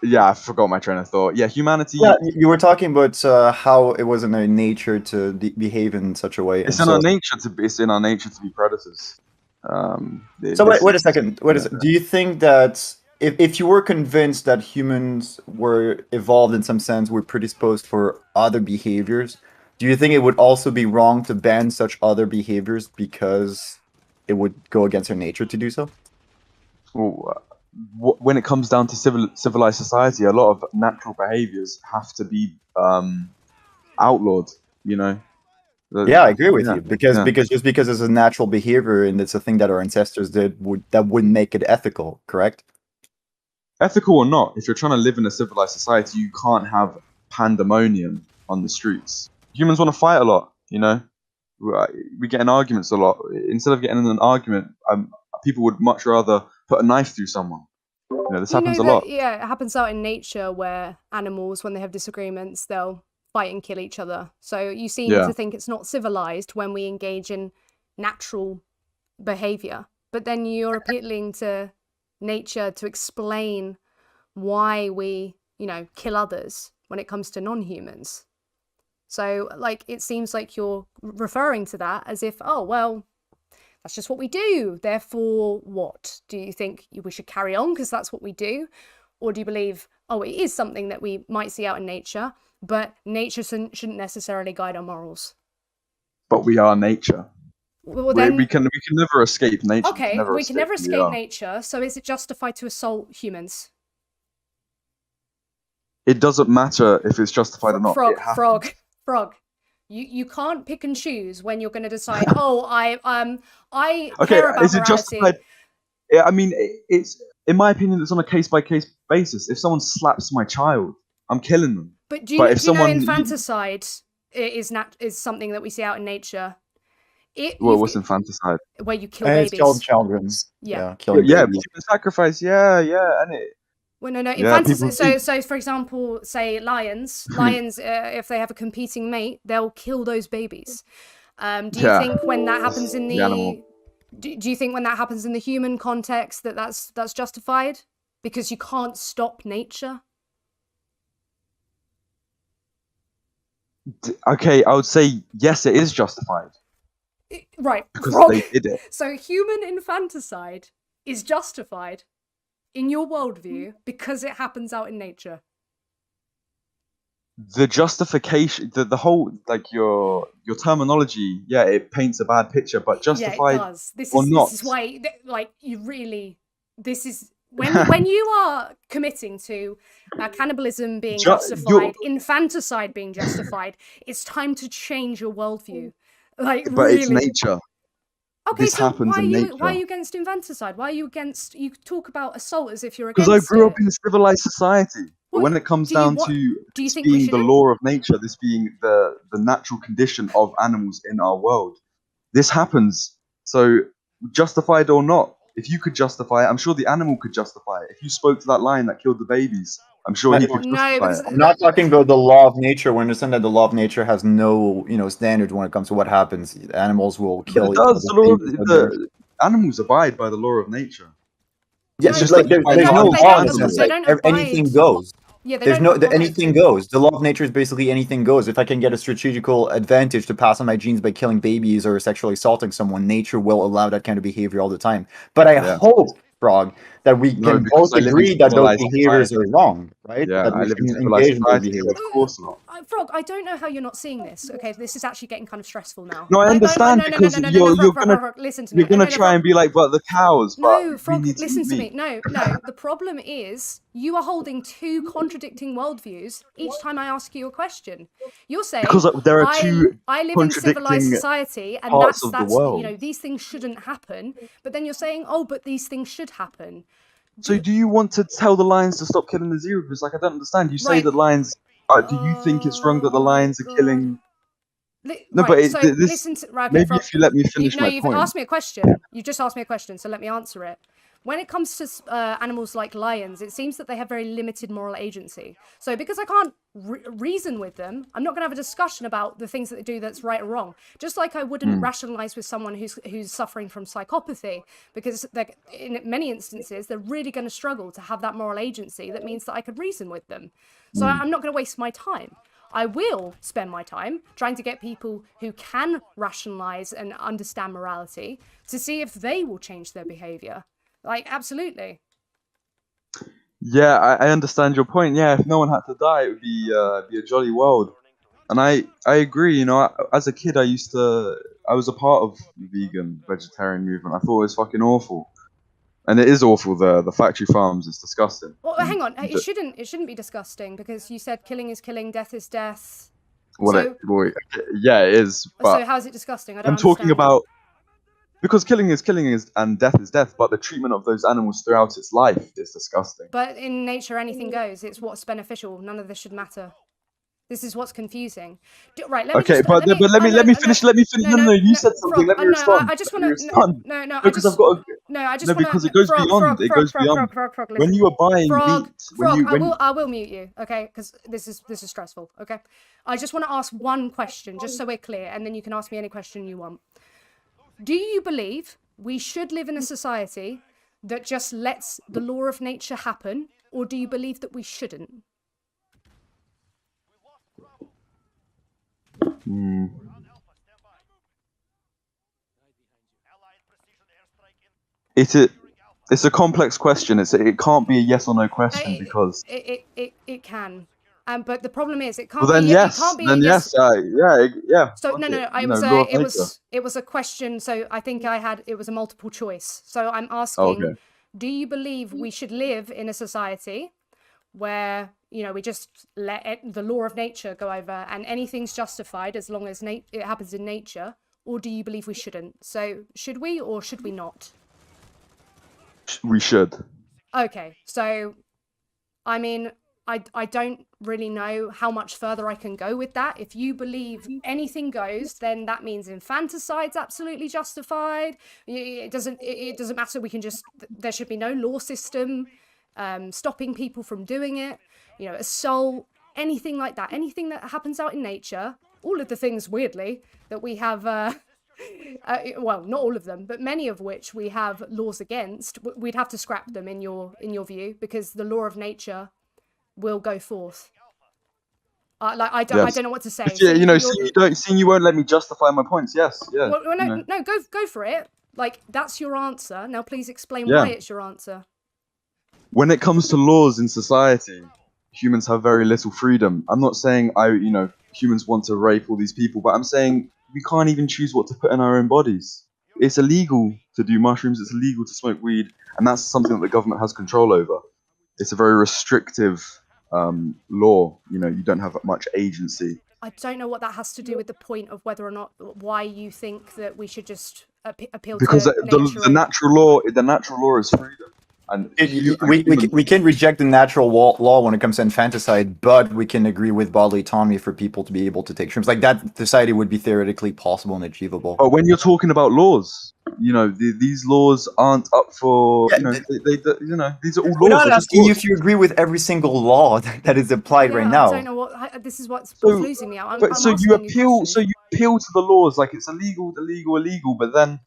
Yeah, I forgot my train of thought. Yeah, humanity. Yeah, you were talking about how it was in our nature to behave in such a way. It's in our nature to be predators. So wait a second. Do you think that if you were convinced that humans were evolved in some sense, were predisposed for other behaviors, do you think it would also be wrong to ban such other behaviors because it would go against our nature to do so? Well, when it comes down to civilized society, a lot of natural behaviors have to be outlawed. Yeah, I agree with you because it's a natural behavior and it's a thing that our ancestors did that wouldn't make it ethical, correct? Ethical or not, if you're trying to live in a civilized society, you can't have pandemonium on the streets. Humans want to fight a lot. We get in arguments a lot. Instead of getting in an argument, people would much rather put a knife through someone. This happens a lot. Yeah, it happens out in nature where animals, when they have disagreements, they'll fight and kill each other. So you seem to think it's not civilized when we engage in natural behavior. But then you're appealing to nature to explain why we kill others when it comes to non-humans. So, like, it seems like you're referring to that as if, oh, well, that's just what we do. Therefore, what? Do you think we should carry on because that's what we do? Or do you believe, oh, it is something that we might see out in nature, but nature shouldn't necessarily guide our morals? But we are nature. Well, then, we can never escape nature. Okay, we can never escape nature. So is it justified to assault humans? It doesn't matter if it's justified or not. Frog. You can't pick and choose when you're going to decide. Oh, I okay, care about is it morality. justified? Yeah, I mean, it's in my opinion, it's on a case-by-case basis. If someone slaps my child, I'm killing them. But do you know infanticide is something that we see out in nature? What's infanticide? Where you kill babies. It's killed children. Yeah, killing babies. Human sacrifice. Yeah, and it. Well, no. Infanticide. So, for example, say lions. Lions, if they have a competing mate, they'll kill those babies. Do you think when that happens in the animal? Do you think when that happens in the human context that's justified? Because you can't stop nature? Okay, I would say yes, it is justified. Right. Because they did it. So human infanticide is justified in your worldview because it happens out in nature. The justification, the whole, like your terminology, it paints a bad picture, but justified it does. This is why, like, you really, this is when you are committing to cannibalism being justified, infanticide being justified, it's time to change your worldview. Like, but really. It's nature. Okay, this so happens in nature. why are you against infanticide? Why are you against? You talk about assault as if you're against. Because I grew up in a civilized society. But when it comes down to this being the law of nature, this being the natural condition of animals in our world, this happens. So, justified or not, if you could justify it, I'm sure the animal could justify it. If you spoke to that lion that killed the babies, I'm sure he could justify it. I'm not talking about the law of nature. We understand that the law of nature has no, standards when it comes to what happens. Animals will kill. But it does. The animals abide by the law of nature. Yeah, it's just like there's no law in the sense like anything goes. Yeah, there's anything goes. The law of nature is basically anything goes. If I can get a strategical advantage to pass on my genes by killing babies or sexually assaulting someone, nature will allow that kind of behavior all the time. But I hope, Frog, that we can both agree that those behaviors are wrong, right? Yeah, that I we live in can engage in those behaviors. Of course not. Frog, I don't know how you're not seeing this. Okay, this is actually getting kind of stressful now. No, I understand because you're gonna try and be like, but the cows. No, Frog, listen to me. No. The problem is you are holding two contradicting worldviews each time I ask you a question. You're saying because there are two I live in civilized society and that's these things shouldn't happen. But then you're saying, oh, but these things should happen. So do you want to tell the lions to stop killing the zebras? Like, I don't understand. You say that lions. Do you think it's wrong that the lions are killing? Listen to maybe if you let me finish my point. You've asked me a question. You just asked me a question, so let me answer it. When it comes to animals like lions, it seems that they have very limited moral agency. So because I can't reason with them, I'm not going to have a discussion about the things that they do that's right or wrong. Just like I wouldn't rationalize with someone who's suffering from psychopathy, because in many instances, they're really going to struggle to have that moral agency that means that I could reason with them. So I'm not going to waste my time. I will spend my time trying to get people who can rationalize and understand morality to see if they will change their behavior. Like, absolutely. Yeah, I understand your point. Yeah, if no one had to die, it would be a jolly world. And I agree. As a kid, I was a part of the vegetarian movement. I thought it was fucking awful. And it is awful. The factory farms is disgusting. Well, hang on. It shouldn't be disgusting because you said killing is killing, death is death. Yeah, it is. But so how is it disgusting? I'm talking about because killing is killing and death is death. But the treatment of those animals throughout its life is disgusting. But in nature, anything goes. It's what's beneficial. None of this should matter. This is what's confusing. Right, let me let me finish. No, you said something. Let me respond. I just want to. Because I've got. Because it goes beyond. It goes beyond. When you are buying meat, I will mute you, okay? Because this is stressful, okay? I just want to ask one question, just so we're clear, and then you can ask me any question you want. Do you believe we should live in a society that just lets the law of nature happen, or do you believe that we shouldn't? Mm. It's a complex question. It can't be a yes or no question because. It can, but the problem is it Well, can't be. It can't be a then yes. yes. Yeah. So Fuck no, it. no, You know, law of nature. it was a question. So I think it was a multiple choice. So I'm Oh, asking, okay. do you believe we should live in a society where, you know, we just let the law of nature go over and anything's justified as long as it happens in nature, or do you believe we shouldn't? So should we or should we not? We should. Okay, so I mean, I don't really know how much further I can go with that. If you believe anything goes, then that means infanticide's absolutely justified. It doesn't matter. We can just, there should be no law system stopping people from doing it. You know, assault, anything like that, anything that happens out in nature. All of the things, weirdly, that we have. Well, not all of them, but many of which we have laws against. We'd have to scrap them in your view, because the law of nature will go forth. I don't know what to say. Yeah, So you know, you won't let me justify my points. Yes, yeah. Well, no, you know. no, go for it. Like, that's your answer. Now, please explain Yeah. why it's your answer. When it comes to laws in society, humans have very little freedom. I'm not saying humans want to rape all these people, but I'm saying we can't even choose what to put in our own bodies. It's illegal to do mushrooms. It's illegal to smoke weed, and that's something that the government has control over. It's a very restrictive law. You know, you don't have much agency. I don't know what that has to do with the point of whether or not, why you think that we should just appeal Because to nature. the natural law is freedom. And we can reject the natural law when it comes to infanticide, but we can agree with bodily autonomy for people to be able to take shrooms. Like that, society would be theoretically possible and achievable. But when you're talking about laws, you know, these laws aren't up for, Yeah, you know, these are all we're laws. not They're just asking you laws. if you agree with every single law that is applied right now. I don't know what. This is what's So, losing me. I'm so you asking appeal, questions. to the laws like it's illegal, but then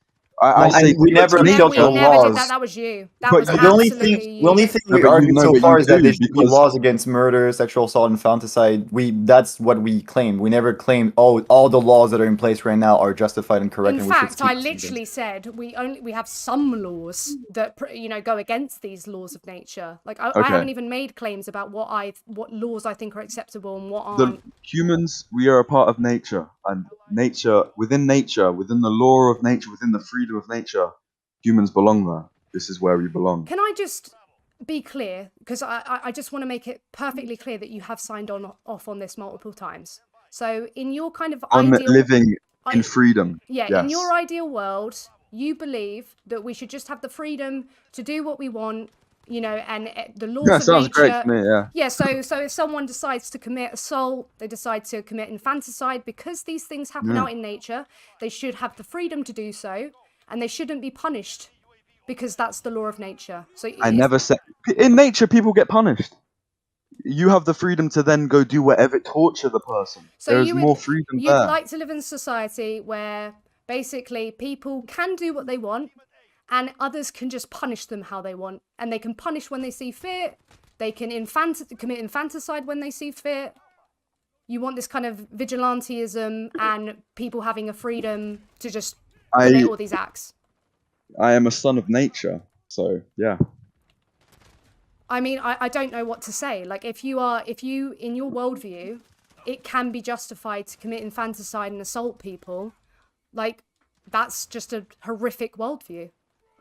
I No, say and we never to appeal We to nature. never did laws. that. That was you. That But was The only thing, absolutely the only you. thing No, we but argued so far is that there should be because laws against murder, sexual assault, infanticide. That's what we claim. We never claimed, oh, all the laws that are in place right now are justified and correct. In and we should fact, keep I proceeding. literally said we have some laws that go against these laws of nature. Like I haven't even made claims about what laws I think are acceptable and what aren't. Humans, we are a part of nature, and within the law of nature, within the freedom of nature, humans belong there. This is where we belong. Can I just be clear? Because I just want to make it perfectly clear that you have signed off on this multiple times. So in your kind of ideal living in freedom. Yeah, Yes. in your ideal world, you believe that we should just have the freedom to do what we want, and the laws of sounds nature. great to me, yeah. Yeah, so if someone decides to commit assault, they decide to commit infanticide, because these things happen out in nature, they should have the freedom to do so, and they shouldn't be punished, because that's the law of nature. So I never said in nature people get punished. You have the freedom to then go do whatever, torture the person. So There's more freedom you'd there. like to live in a society where basically people can do what they want and others can just punish them how they want. And they can punish when they see fit. They can commit infanticide when they see fit. You want this kind of vigilantism and people having a freedom to just commit all these acts. I am a son of nature, so yeah. I mean, I don't know what to say. Like, if you, in your worldview, it can be justified to commit infanticide and assault people, like, that's just a horrific worldview.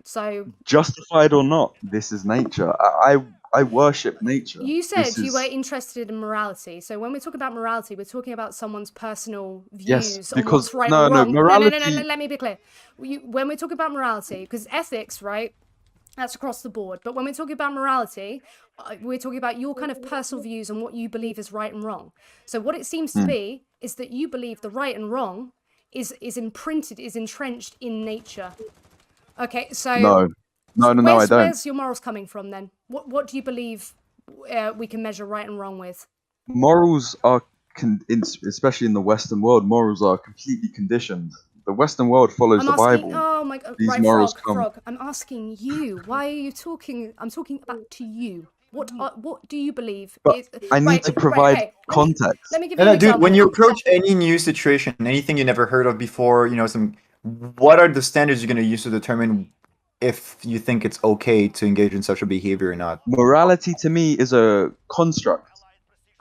So, justified or not, this is nature. I worship nature. You said you were interested in morality. So when we talk about morality, we're talking about someone's personal views on what's right or wrong. Morality... No, let me be clear. When we talk about morality, because ethics, right, that's across the board. But when we're talking about morality, we're talking about your kind of personal views on what you believe is right and wrong. So what it seems to be is that you believe the right and wrong is entrenched in nature. Okay, so I don't. Where's your morals coming from then? What do you believe we can measure right and wrong with? Morals are, especially in the Western world, morals are completely conditioned. The Western world follows the Bible. Oh my God! These right, morals Frog. I'm asking you. Why are you talking? I'm talking about to you. What do you believe? But I need to provide okay. context. Let me give you No, an no, dude, example. when you approach any new situation, anything you never heard of before, what are the standards you're going to use to determine if you think it's okay to engage in such a behavior or not? Morality to me is a construct.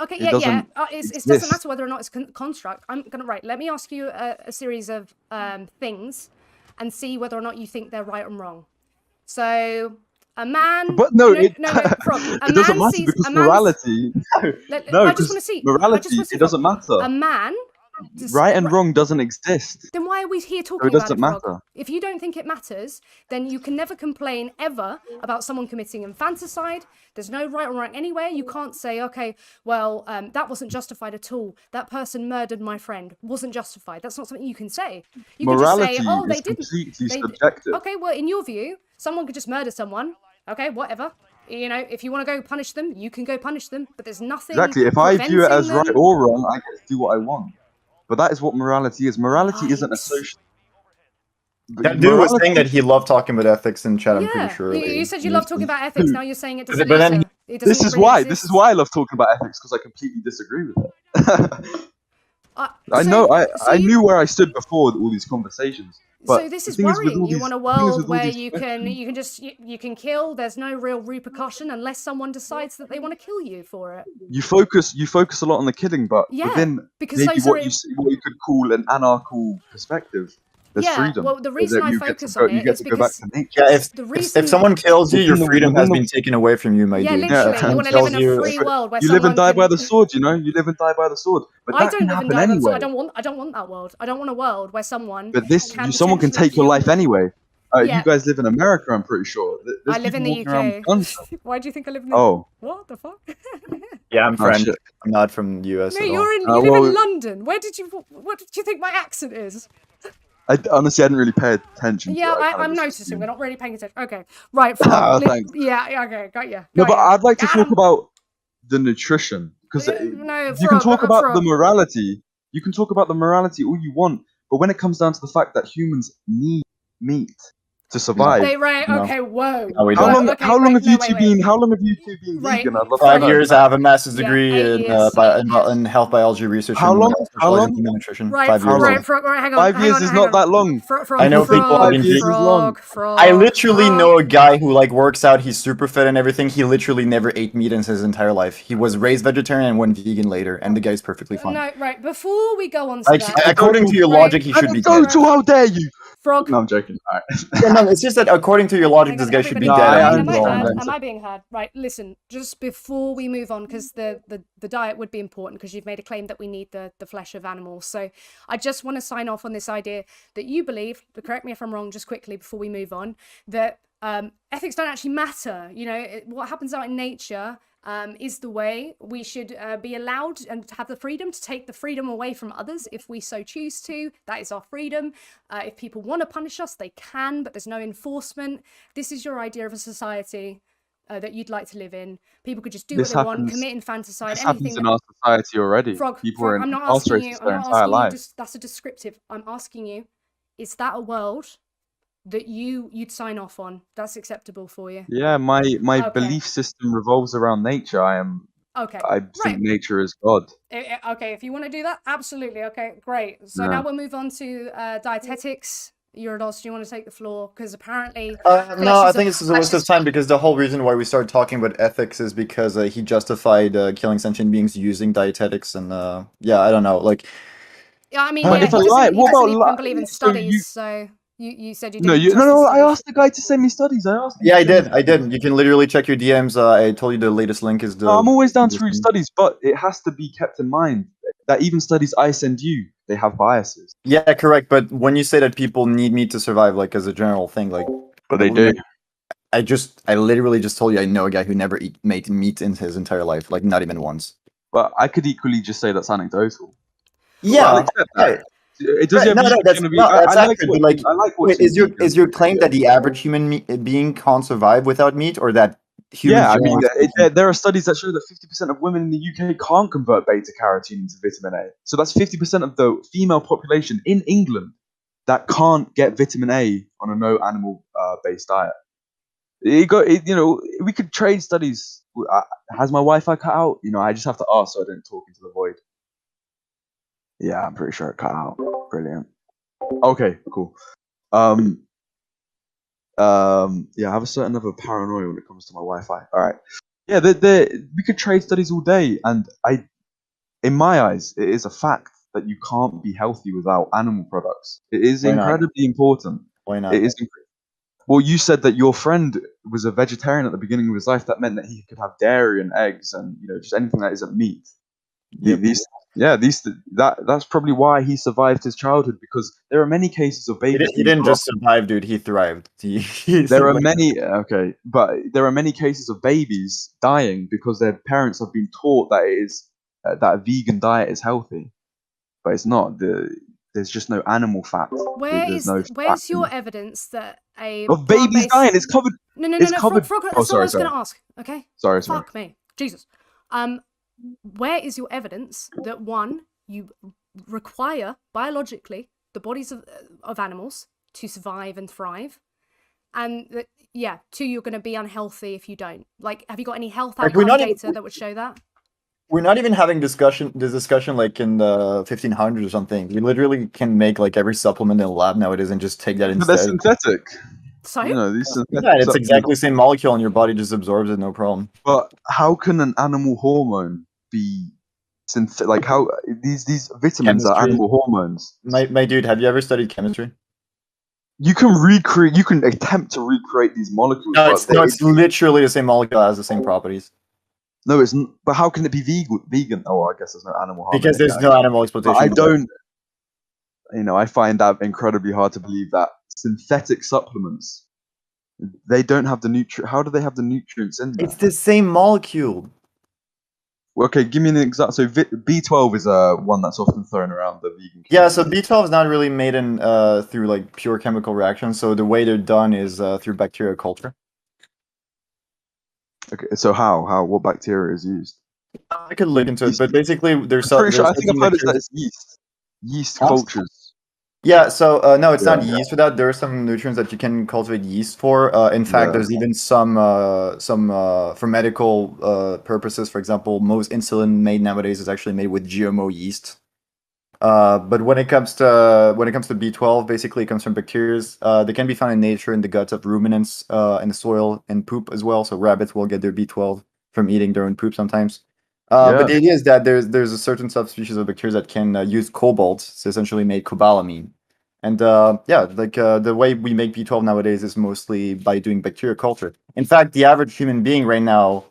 Okay, It doesn't it doesn't exist. matter whether or not it's construct. Let me ask you a series of things, and see whether or not you think they're right and wrong. So a man. But no, Frog. It doesn't matter because morality. No, I just because want to see. morality, it doesn't matter. A man. Right and wrong doesn't exist. Then why are we here So talking it about doesn't it, Frog? matter. If you don't think it matters, then you can never complain ever about someone committing infanticide. There's no right or wrong anywhere. You can't say, okay, well, that wasn't justified at all. That person murdered my friend. Wasn't justified. That's not something you can say. You Morality can just say, oh, they is didn't. completely subjective. Okay, well, in your view, someone could just murder someone. Okay, whatever. If you want to go punish them, you can go punish them. But there's nothing. Exactly. If I view it as right or wrong, I get to do what I want. But that is what morality is. Morality isn't a social. That dude was saying that he loved talking about ethics in chat. I'm pretty sure. You said you love talking about ethics. Now you're saying it doesn't. This is why I love talking about ethics, because I completely disagree with it. I knew where I stood before all these conversations. But so this is worrying. You want a world where you can kill. There's no real repercussion unless someone decides that they want to kill you for it. You focus a lot on the killing, but within maybe what you could call an anarchical perspective. There's freedom. Well, the reason I focus on it is because if someone kills you, your freedom has been taken away from you, my dude. Yeah, literally. You want to live in a free world where you live and die by the sword. You live and die by the sword. But that can happen anyway. I don't want that world. I don't want a world where someone. But someone can take your life anyway. You guys live in America, I'm pretty sure. I live in the UK. Why do you think I live in the UK? Oh. What the fuck? Yeah, I'm French. I'm not from the US. No, you live in London. What did you think my accent is? I honestly hadn't really paid attention. Yeah, I'm noticing. We're not really paying attention. Okay, right. Thanks. Yeah, okay, got you. No, but I'd like to talk about the nutrition, because you can talk about the morality. You can talk about the morality all you want, but when it comes down to the fact that humans need meat to survive. Okay, whoa. How long have you two been vegan? I'd love 5 years. I have a master's degree in health biology research. How long? Nutrition. Right, 5 years. Hang on. 5 years is not that long. I know people have been vegan. I literally know a guy who works out. He's super fit and everything. He literally never ate meat in his entire life. He was raised vegetarian and went vegan later, and the guy's perfectly fine. No, right. Before we go on to that, according to your logic, he should be dead. How dare you? Frog. No, I'm joking. All right. Yeah, no, it's just that according to your logic, this guy should be dead. Am I being heard? Right, listen, just before we move on, because the diet would be important, because you've made a claim that we need the flesh of animals. So I just want to sign off on this idea that you believe, but correct me if I'm wrong just quickly before we move on, that ethics don't actually matter. What happens out in nature is the way. We should be allowed and have the freedom to take the freedom away from others if we so choose to. That is our freedom. If people want to punish us, they can, but there's no enforcement. This is your idea of a society that you'd like to live in. People could just do what they want, commit infanticide, anything. This happens in our society already. People are incarcerated their entire lives. That's a descriptive. I'm asking you, is that a world that you'd sign off on? That's acceptable for you? Yeah, my belief system revolves around nature. I think nature is God. Okay, if you want to do that, absolutely. Okay, great. So now we'll move on to dietetics. Eurydos, do you want to take the floor? Because apparently... no, I think this is a waste of time, because the whole reason why we started talking about ethics is because he justified killing sentient beings using dietetics, and I don't know, Yeah, I mean, what about you believe in studies, so... You said you didn't. No. I asked the guy to send me studies. I did. You can literally check your DMs. I told you the latest link is the. I'm always down to read studies, but it has to be kept in mind that even studies I send you, they have biases. Yeah, correct. But when you say that people need meat to survive, as a general thing, but they do. I literally just told you I know a guy who never made meat in his entire life, not even once. But I could equally just say that's anecdotal. Yeah, I'll accept that. It does that's accurate. Is your claim that the average human being can't survive without meat, or that humans? There are studies that show that 50% of women in the UK can't convert beta carotene into vitamin A. So that's 50% of the female population in England that can't get vitamin A on a no animal based diet. We could trade studies has my Wi-Fi cut out? You know, I just have to ask so I don't talk into the void. Yeah, I'm pretty sure it cut out. Brilliant. Okay, cool. Yeah, I have a certain level of paranoia when it comes to my Wi-Fi. All right. Yeah, we could trade studies all day, and in my eyes, it is a fact that you can't be healthy without animal products. It is Why not? incredibly important. Why not? It is. Well, you said that your friend was a vegetarian at the beginning of his life. That meant that he could have dairy and eggs, and just anything that isn't meat. Yep. That's probably why he survived his childhood, because there are many cases of babies. He didn't just survive, dude. He thrived. There are many cases of babies dying because their parents have been taught that a vegan diet is healthy, but it's not. There's just no animal fat. Where's your evidence that of babies dying? It's covered. No. It's covered. Frog, Oh, that's not what I was sorry. going to ask. Okay. Sorry. Fuck me, Jesus. Where is your evidence that one, you require biologically the bodies of animals to survive and thrive, and that two, you're going to be unhealthy if you don't? Like, have you got any health outcome data that would show that? We're not even having this discussion like in the 1500s or something. We literally can make like every supplement in a lab nowadays and just take that instead. But they're synthetic. So these synthetic it's exactly the same molecule, and your body just absorbs it, no problem. But how can an animal hormone be synthetic? Like, how these vitamins are animal hormones? My dude, have you ever studied chemistry? You can attempt to recreate these molecules. No, it's literally the same molecule, has the same properties. No, it's. But how can it be vegan? Oh, I guess there's no animal harm. Because there's no animal exploitation. But I don't. I find that incredibly hard to believe that synthetic supplements, they don't have the nutrient. How do they have the nutrients in there? It's the same molecule. Okay, give me an example. So B12 is one that's often thrown around the vegan community. Yeah, so B12 is not really made in through like pure chemical reactions. So the way they're done is through bacterial culture. Okay, so what bacteria is used? I could look into it, but basically there's I think I've heard that it's yeast cultures. Yeah, so no, it's not yeast for that. There are some nutrients that you can cultivate yeast for. In fact, there's even some for medical purposes. For example, most insulin made nowadays is actually made with GMO yeast. But when it comes to B12, basically it comes from bacteria. They can be found in nature in the guts of ruminants, in the soil, and poop as well. So rabbits will get their B12 from eating their own poop sometimes. But the idea is that there's a certain subspecies of bacteria that can use cobalt to essentially make cobalamin. And the way we make B12 nowadays is mostly by doing bacterial culture. In fact, the average human being right now,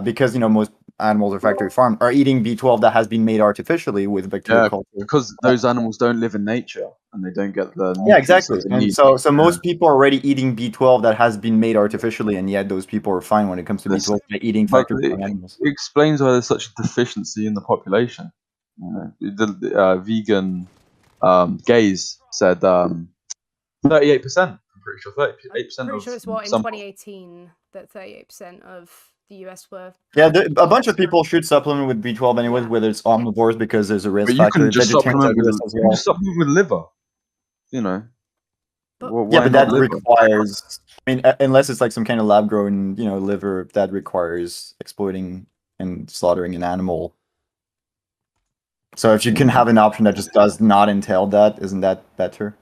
because most animals are factory farmed, are eating B12 that has been made artificially with bacterial culture. Because those animals don't live in nature and they don't get the exactly. And so most people are already eating B12 that has been made artificially, and yet those people are fine when it comes to B12 by eating factory farmed animals. It explains why there's such a deficiency in the population. The vegan gays said 38%. I'm pretty sure 38%. I'm pretty sure it's in 2018 that 38% of the US were. Yeah, a bunch of people should supplement with B12 anyways, whether it's omnivores because there's a risk factor. You can just supplement with liver, But that requires. I mean, unless it's like some kind of lab-grown, liver, that requires exploiting and slaughtering an animal. So if you can have an option that just does not entail that, isn't that better?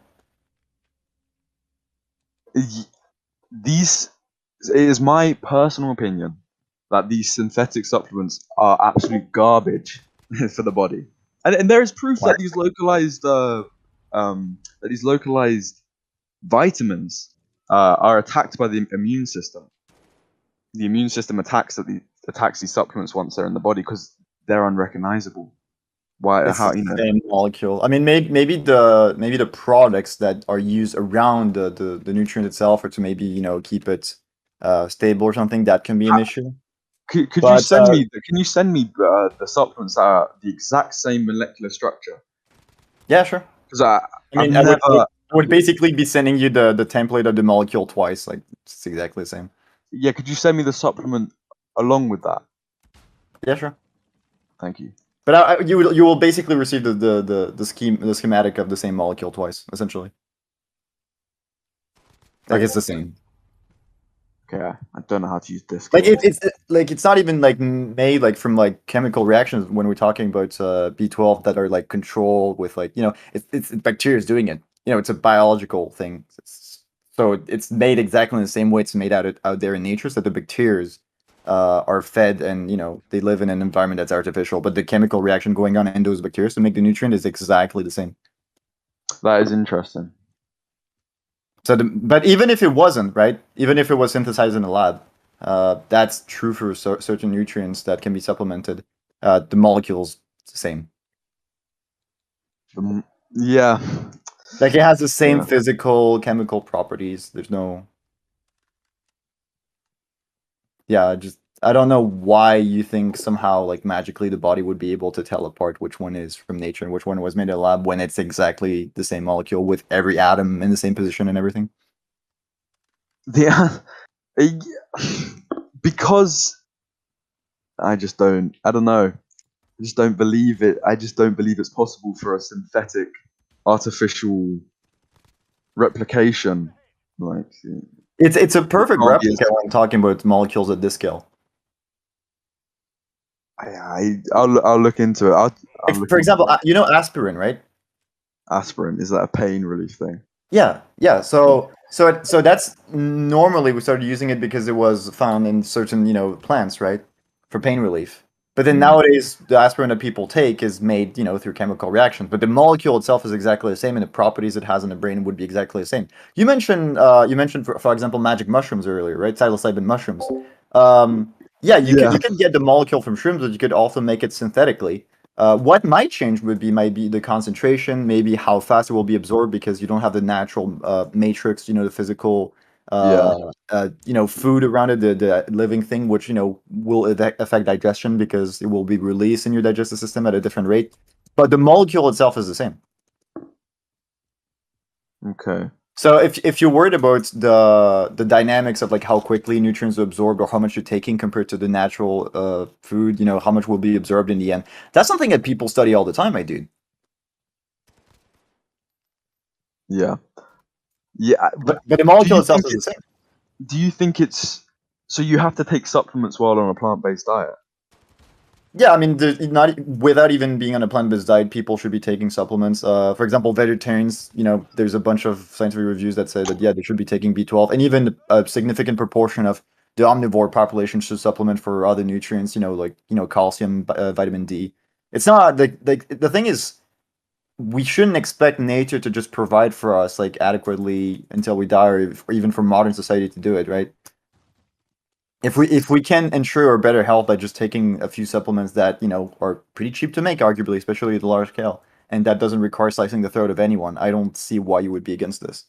It is my personal opinion that these synthetic supplements are absolute garbage for the body, and there is proof that these localized vitamins are attacked by the immune system. The immune system attacks these supplements once they're in the body because they're unrecognizable. Why? It's the same molecule. I mean, maybe the products that are used around the nutrient itself, or to maybe keep it stable or something, that can be an issue. Could you send me? Can you send me the supplements that are the exact same molecular structure? Yeah, sure. Because I would basically be sending you the template of the molecule twice. Like it's exactly the same. Yeah, could you send me the supplement along with that? Yeah, sure. Thank you. But you will basically receive the schematic of the same molecule twice, essentially. Like it's the same. Okay, I don't know how to use this. Like it's like it's not even like made like from like chemical reactions when we're talking about B12 that are like controlled with like it's bacteria is doing it. It's a biological thing. So it's made exactly in the same way it's made out there in nature. So the bacteria are fed and they live in an environment that's artificial. But the chemical reaction going on in those bacteria to make the nutrient is exactly the same. That is interesting. So but even if it wasn't, right? Even if it was synthesized in a lab, that's true for certain nutrients that can be supplemented. The molecule's the same. Yeah. Like it has the same Yeah. physical, chemical properties. There's no. Yeah, I don't know why you think somehow like magically the body would be able to tell apart which one is from nature and which one was made in a lab when it's exactly the same molecule with every atom in the same position and everything. Yeah. Because I don't know. I just don't believe it. I just don't believe it's possible for a synthetic, artificial replication. Like It's a perfect can't be replica when talking about molecules at this scale. I'll look into it. I'll look For into example, aspirin, right? aspirin. Is that a pain relief thing? Yeah. So that's normally we started using it because it was found in certain plants, right, for pain relief. But then nowadays, the aspirin that people take is made through chemical reactions. But the molecule itself is exactly the same, and the properties it has in the brain would be exactly the same. You mentioned for example magic mushrooms earlier, right? Psilocybin mushrooms. Yeah, you can get the molecule from shrooms, but you could also make it synthetically. What might change might be the concentration, maybe how fast it will be absorbed because you don't have the natural matrix, the physical, food around it, the living thing, which will affect digestion because it will be released in your digestive system at a different rate. But the molecule itself is the same. Okay. So if you're worried about the dynamics of like how quickly nutrients are absorbed or how much you're taking compared to the natural food, how much will be absorbed in the end, that's something that people study all the time, my dude. Yeah. Yeah. But the molecule itself is the same. Do you think it's so you have to take supplements while on a plant-based diet? Yeah, I mean, not without even being on a plant-based diet, people should be taking supplements. For example, vegetarians, there's a bunch of scientific reviews that say that they should be taking B12, and even a significant proportion of the omnivore population should supplement for other nutrients, like calcium, vitamin D. It's not like the thing is, we shouldn't expect nature to just provide for us like adequately until we die, or even for modern society to do it, right? If we can ensure our better health by just taking a few supplements that are pretty cheap to make, arguably, especially at a large scale, and that doesn't require slicing the throat of anyone, I don't see why you would be against this.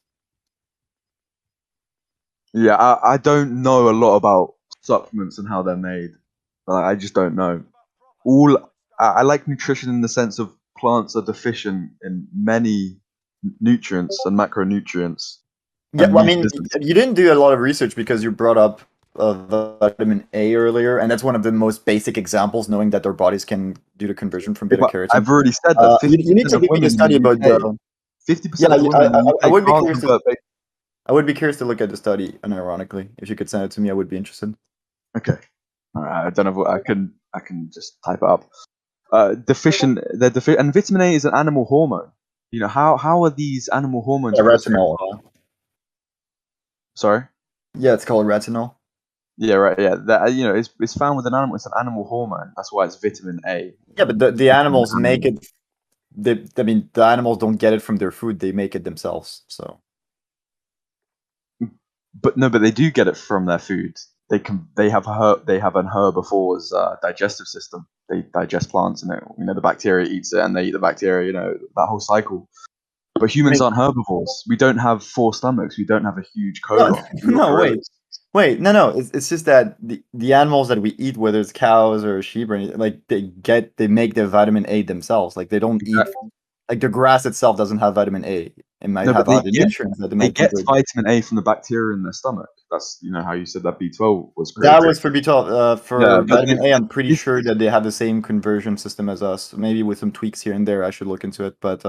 Yeah, I don't know a lot about supplements and how they're made. I just don't know. I like nutrition in the sense of plants are deficient in many nutrients and macronutrients, Yeah, and well, I meat mean, isn't. you didn't do a lot of research because you brought up vitamin A earlier, and that's one of the most basic examples, knowing that our bodies can do the conversion from beta I've carotene. already said that You need 50% to of give me the women in study the about UK, the. 50% Yeah, of women in the I UK would be can't curious convert beta. I would be curious to look at the study, unironically. If you could send it to me, I would be interested. Okay, all right. I don't know what I can just type it up. Deficient. They're deficient, and vitamin A is an animal hormone. How are these animal hormones Yeah, causing? retinol. Sorry. Yeah, it's called retinol. Yeah, right. Yeah, that it's found with an animal. It's an animal hormone. That's why it's vitamin A. Yeah, but the animals make it. I mean, the animals don't get it from their food; they make it themselves. So. But no, but they do get it from their food. They have an herbivore's digestive system. They digest plants, and the bacteria eats it, and they eat the bacteria. That whole cycle. But humans aren't herbivores. We don't have 4 stomachs. We don't have a huge No, colon. no, wait, no. It's just that the animals that we eat, whether it's cows or sheep or anything, like they make their vitamin A themselves. Like they don't eat, like the grass itself doesn't have vitamin A. It might No, but have other nutrients that they might get convert. vitamin A from the bacteria in their stomach. That's how you said that B12 was That created. was for B12. For Yeah, but vitamin A, I'm pretty sure that they have the same conversion system as us. Maybe with some tweaks here and there, I should look into it. But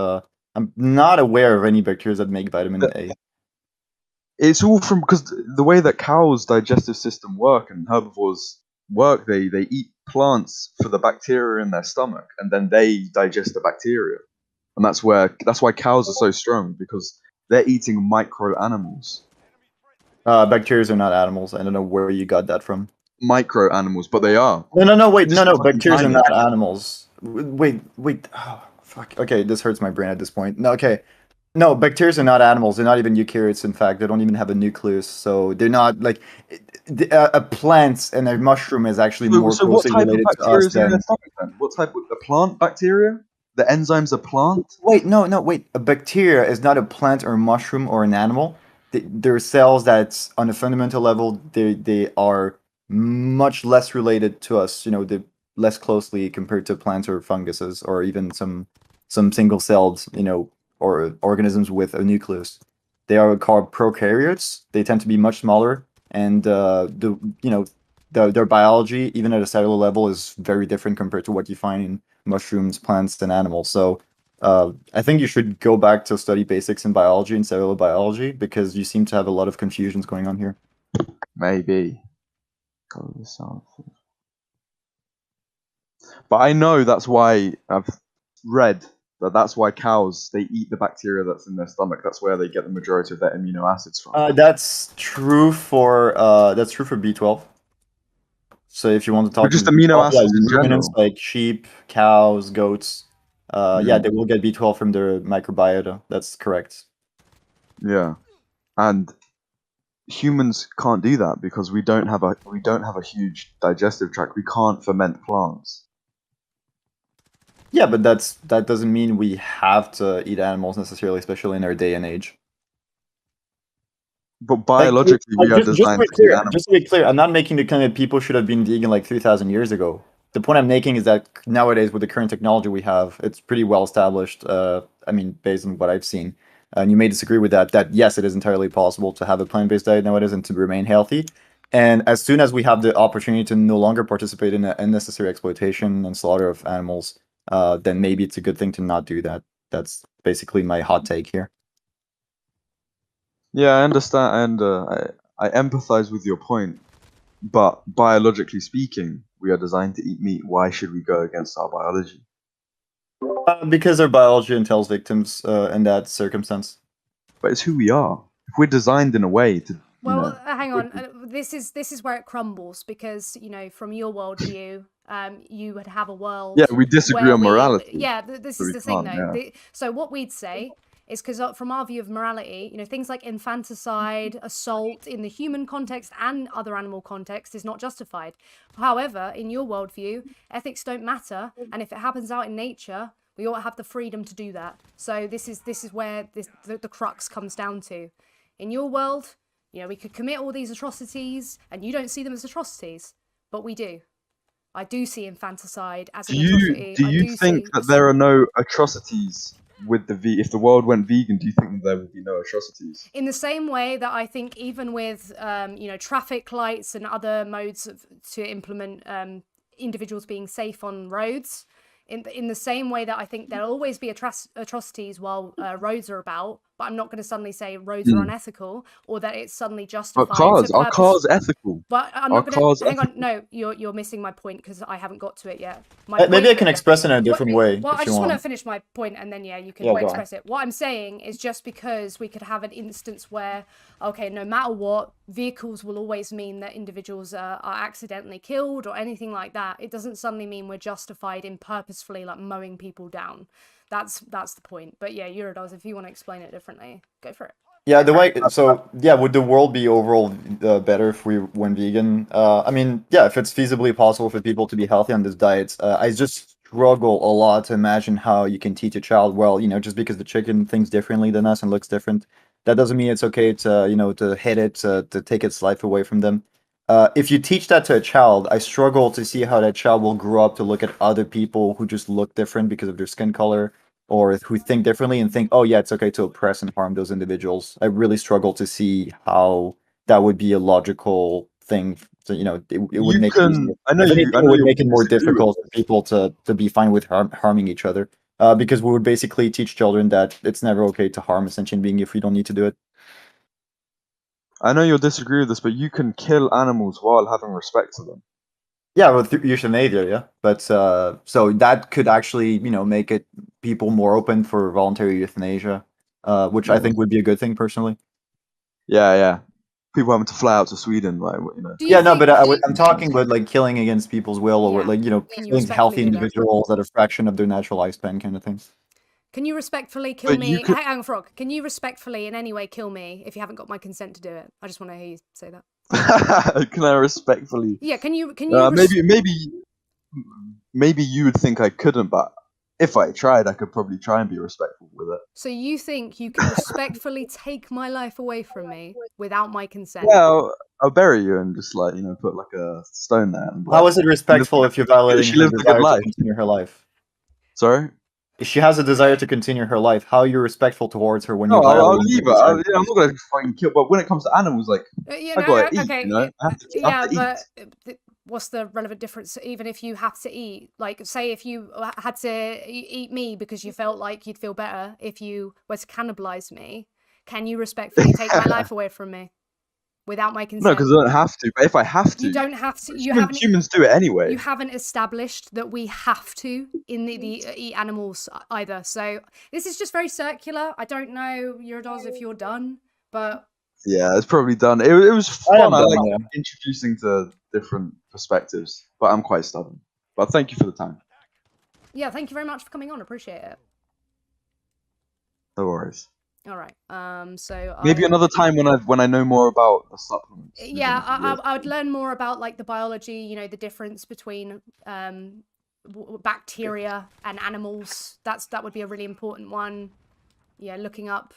I'm not aware of any bacteria that make vitamin A. It's all from because the way that cows' digestive system work and herbivores work, they eat plants for the bacteria in their stomach, and then they digest the bacteria, and that's why cows are so strong because they're eating micro animals. Bacteria are not animals. I don't know where you got that from. Micro animals, but they are. No, wait, Just no. fucking Bacteria are tiny. not animals. Wait. Oh, fuck. Okay, this hurts my brain at this point. No, okay. No, bacteria are not animals. They're not even eukaryotes. In fact, they don't even have a nucleus, so they're not like a plant and a mushroom is actually more So what closely type of related to bacteria us is in their than. stomach then? What type of the plant bacteria? The enzymes are plant? Wait, no, wait. A bacteria is not a plant or a mushroom or an animal. They're cells that, on a fundamental level, they are much less related to us. They less closely compared to plants or funguses or even some single-celled, or organisms with a nucleus. They are called prokaryotes. They tend to be much smaller, and their biology, even at a cellular level, is very different compared to what you find in mushrooms, plants, and animals. So I think you should go back to study basics in biology and cellular biology because you seem to have a lot of confusions going on here. Maybe. But I know that's why I've read that's why cows they eat the bacteria that's in their stomach. That's where they get the majority of their amino acids from. That's true for B12. So if you want to But talk just about amino B12, yeah, acids in ruminants general. like sheep, cows, goats, yeah, Mm, they will get B12 from their microbiota. That's correct. yeah, and humans can't do that because we don't have a huge digestive tract. We can't ferment plants. Yeah, but that doesn't mean we have to eat animals necessarily, especially in our day and age. But biologically, we are Just designed to eat animals. to be clear, I'm not making the claim that people should have been vegan like 3,000 years ago. The point I'm making is that nowadays, with the current technology we have, it's pretty well established. I mean, based on what I've seen, and you may disagree with that. That yes, it is entirely possible to have a plant-based diet nowadays and to remain healthy. And as soon as we have the opportunity to no longer participate in the unnecessary exploitation and slaughter of animals, then maybe it's a good thing to not do that. That's basically my hot take here. Yeah, I understand, and I empathize with your point. But biologically speaking, we are designed to eat meat. Why should we go against our biology? Because our biology entails victims in that circumstance. But it's who we are. If we're designed in a way to, Well, hang on. This is where it crumbles because from your worldview, you would have a world. Yeah, we disagree where on morality. Yeah, this so is we the thing, can't, though. yeah. So what we'd say is because from our view of morality, things like infanticide, assault in the human context and other animal context is not justified. However, in your worldview, ethics don't matter, and if it happens out in nature, we ought to have the freedom to do that. So this is where the crux comes down to. In your world, we could commit all these atrocities, and you don't see them as atrocities, but we do. I do see infanticide as an atrocity. Do you think that there are no atrocities with if the world went vegan? Do you think that there would be no atrocities? In the same way that I think even with traffic lights and other modes to implement individuals being safe on roads, in the same way that I think there'll always be atrocities while roads are about, but I'm not going to suddenly say roads are unethical or that it's suddenly justified. But are cars ethical? But I'm not going to hang on. No, you're missing my point because I haven't got to it yet. Maybe I can express it in a different way. Well, I just want to finish my point, and then you can express it. What I'm saying is just because we could have an instance where, okay, no matter what, vehicles will always mean that individuals are accidentally killed or anything like that. It doesn't suddenly mean we're justified in purposefully mowing people down. That's the point. But yeah, Eurodolls, if you want to explain it differently, go for it. Yeah, would the world be overall better if we went vegan? I mean, yeah, if it's feasibly possible for people to be healthy on this diet, I just struggle a lot to imagine how you can teach a child, well, just because the chicken thinks differently than us and looks different, that doesn't mean it's okay to, to hit it, to take its life away from them. If you teach that to a child, I struggle to see how that child will grow up to look at other people who just look different because of their skin color or who think differently and think, oh yeah, it's okay to oppress and harm those individuals. I really struggle to see how that would be a logical thing. So, it would make it would make it more difficult for people to be fine with harming each other. Because we would basically teach children that it's never okay to harm a sentient being if we don't need to do it. I know you'll disagree with this, but you can kill animals while having respect for them. Yeah, with euthanasia, yeah. But so that could actually, make it people more open for voluntary euthanasia, which I think would be a good thing personally. Yeah. People having to fly out to Sweden, like Do you Yeah, no, think, but I'm talking about like killing against people's will, or Yeah. like Can you killing respectfully healthy do that? individuals at a fraction of their natural lifespan, kind of thing. Can you respectfully kill But me? you could- Hang on, Frog. Can you respectfully in any way kill me if you haven't got my consent to do it? I just want to hear you say that. Can I respectfully? Yeah, can you Maybe you would think I couldn't, but if I tried, I could probably try and be respectful with it. So you think you can respectfully take my life away from me without my consent? Yeah, I'll bury you and just like put like a stone there. And, How is it respectful if you're violating she her lived a good desire to life. continue her life? Sorry. If she has a desire to continue her life, how are you respectful towards her when No, you I'll violate leave her her. desire? I'm not gonna fucking kill. But when it comes to animals, like I gotta eat. Okay, I have to eat. What's the relevant difference? Even if you have to eat, like say if you had to eat me because you felt like you'd feel better if you were to cannibalize me, can you respectfully take my life away from me without my No, consent? because I don't have to. But if I have to, You don't have to. Humans do it anyway. You haven't established that we have to in the eat animals either. So this is just very circular. I don't know, Eurodolls, if you're done, but yeah, it's probably done. It was I am fun. I done, like yeah. introducing to different perspectives, but I'm quite stubborn. But thank you for the time. Yeah, thank you very much for coming on. Appreciate it. No worries. All right. So maybe another time when I know more about the supplements. Yeah, I would learn more about like the biology. The difference between bacteria and animals. That would be a really important one. Yeah, looking up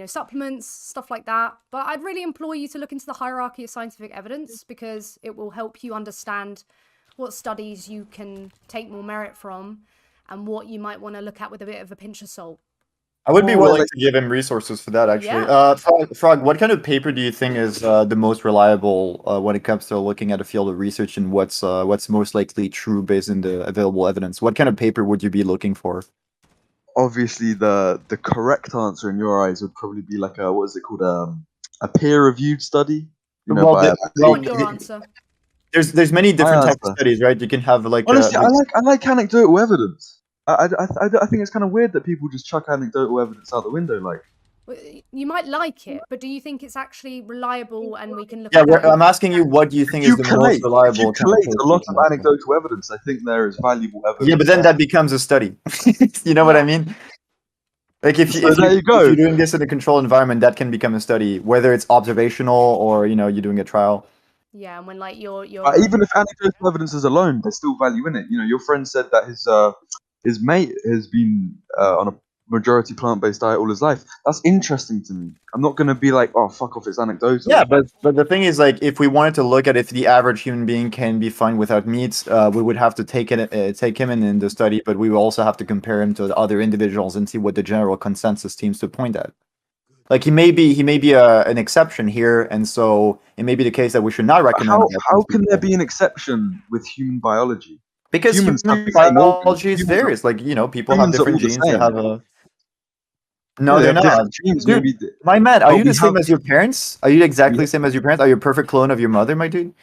supplements, stuff like that. But I'd really implore you to look into the hierarchy of scientific evidence because it will help you understand what studies you can take more merit from and what you might want to look at with a bit of a pinch of salt. I would be willing to give him resources for that, actually. Yeah. Frog, what kind of paper do you think is the most reliable when it comes to looking at a field of research and what's most likely true based on the available evidence? What kind of paper would you be looking for? Obviously, the correct answer in your eyes would probably be like what is it called? A peer-reviewed study. Your answer. There's many different types of studies, right? You can have like. Honestly, I like anecdotal evidence. I think it's kind of weird that people just chuck anecdotal evidence out the window. Like, you might like it, but do you think it's actually reliable and we can look at that? I'm asking you, what do you think is the most reliable? If you collate a lot of anecdotal evidence, I think there is valuable evidence. Yeah, but then that becomes a study. You know what I mean? Like if you're doing this in a controlled environment, that can become a study, whether it's observational or you're doing a trial. Yeah, and when like you're even if anecdotal evidence is alone, there's still value in it. Your friend said that his mate has been on a majority plant-based diet all his life. That's interesting to me. I'm not gonna be like, oh, fuck off, it's anecdotal. Yeah, but the thing is, like, if we wanted to look at if the average human being can be fine without meat, we would have to take him in the study, but we would also have to compare him to the other individuals and see what the general consensus seems to point at. Like he may be an exception here, and so it may be the case that we should not recommend. How can there be an exception with human biology? Because human biology is various. Like people have different genes. They have a. No, they're not. Genes, dude, my man, are you the same as your parents? Are you exactly the same as your parents? Are you a perfect clone of your mother, my dude?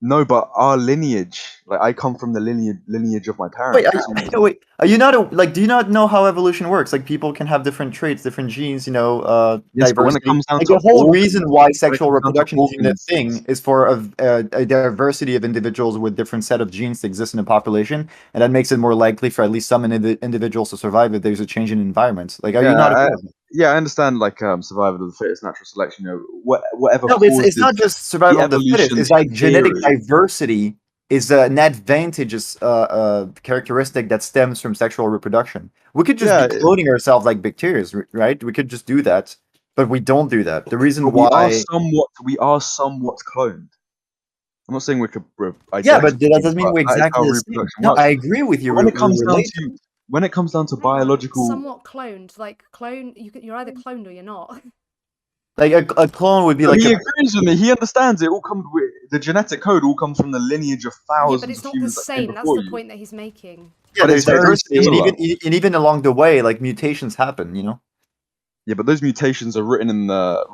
No, but our lineage, like I come from the lineage of my parents. Wait, are you not do you not know how evolution works? Like people can have different traits, different genes, yes, diversity. but when it comes down like to the whole reason why sexual reproduction is even a thing is for a diversity of individuals with different set of genes to exist in a population, and that makes it more likely for at least some individuals to survive if there's a change in environment. Like, are you not? Yeah, I understand. Like survival of the fittest, natural selection. Whatever. No, it's not just survival of the fittest. It's like genetic diversity is an advantageous characteristic that stems from sexual reproduction. We could just be cloning ourselves like bacteria, right? We could just do that, but we don't do that. The reason why we are somewhat cloned. I'm not saying we could. Yeah, but that doesn't mean we're exactly the same. No, I agree with you. When it comes down to biological, somewhat cloned, like you're either cloned or you're not. Like a clone would be like. He agrees with me. He understands it. All comes the genetic code all comes from the lineage of thousands. Yeah, but it's not the same. That's the point that he's making. Yeah, there's diversity, and even along the way, like mutations happen. Yeah, but those mutations are written in the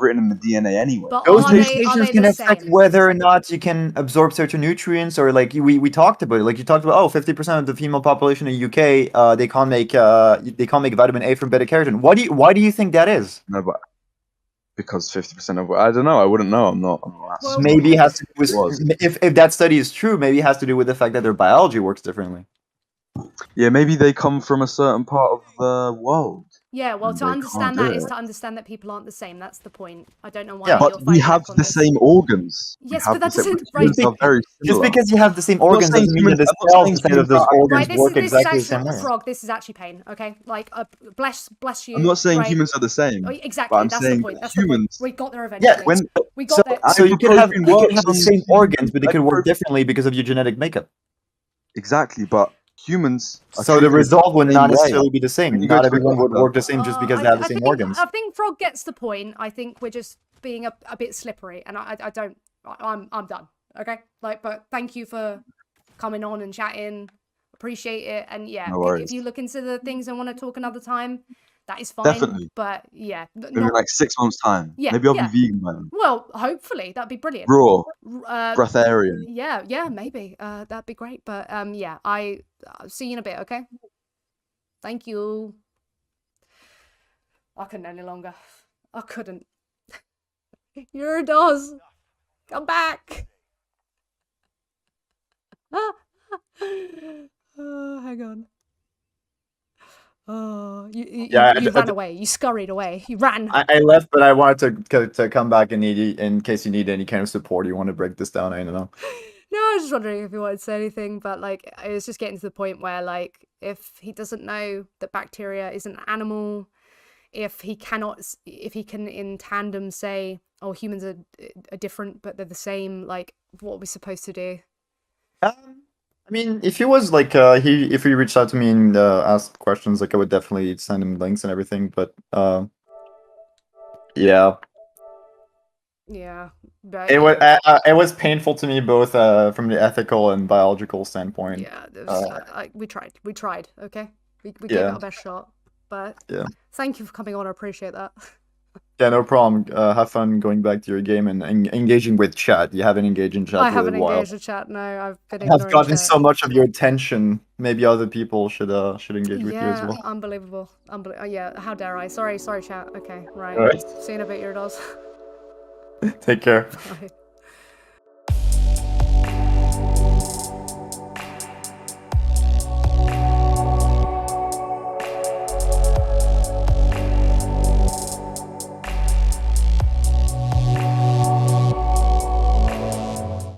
DNA anyway. But Those are they mutations can the affect same? whether or not you can absorb certain nutrients, or like we talked about it. Like you talked about, 50% of the female population in the UK, they can't make vitamin A from beta carotene. Why do you think that is? No, but because 50% of I don't know. I wouldn't know. I'm not that Well, smart. Maybe it has to do with, Was. if that study is true, maybe it has to do with the fact that their biology works differently. Yeah, maybe they come from a certain part of the world. Yeah, well, and to they understand can't that do is it. to understand that people aren't the same. That's the point. I don't know why Yeah. you're But we fighting have back on the this. same organs. Yes, we but have that the same. doesn't. Right. Humans are very Just similar. because you have the same I'm not organs saying doesn't mean that humans. the I'm not cells saying inside of humans those are organs Right, this work is exactly the actually same way. Frog. This is actually pain. Okay, like bless you. I'm not saying right? humans are the same. Oh, But exactly. I'm That's the saying point. that That's the point. humans. We got there Yeah. eventually. When We got there. So you could have ibuprofen the works same on organs, but they could work ibuprofen. differently because of your genetic makeup. Exactly, but humans are So the treated result would the same not way. necessarily be the same. When you go Not to a everyone would doctor, work the same just because they have the same organs. I think Frog gets the point. I think we're just being a bit slippery, and I don't. I'm done. Okay, like, but thank you for coming on and chatting. Appreciate it, and yeah, no if worries. you look into the things and want to talk another time, that is fine. Definitely. But yeah, Maybe in like 6 months' time. Yeah, Maybe I'll yeah. be vegan by then. Well, hopefully that'd be brilliant. Raw, Uh, breatharian. yeah, maybe. That'd be great. But yeah, I'll see you in a bit. Okay. Thank you. I couldn't any longer. I couldn't. Your does. Come back. Oh, hang on. Oh, you ran away. You scurried away. You ran. I left, but I wanted to come back and need in case you need any kind of support. You want to break this down? I don't know. No, I was just wondering if you wanted to say anything, but like, I was just getting to the point where, like, if he doesn't know that bacteria is an animal, if he can in tandem say, oh, humans are different, but they're the same, like, what are we supposed to do? I mean, if he was like if he reached out to me and asked questions, like I would definitely send him links and everything. But yeah. Yeah, but it was painful to me both from the ethical and biological standpoint. Yeah, we tried. Okay, we gave Yeah. it our best shot. But Yeah. thank you for coming on. I appreciate that. Yeah, no problem. Have fun going back to your game and engaging with chat. You haven't engaged in chat I for a haven't little while. engaged with chat. No, I've been I've ignoring gotten chat. so much of your attention. Maybe other people should engage with you as well. Unbelievable. Yeah, how dare I? Sorry, chat. Okay, right. Alright. See you in a bit, your dolls. Take care. Bye.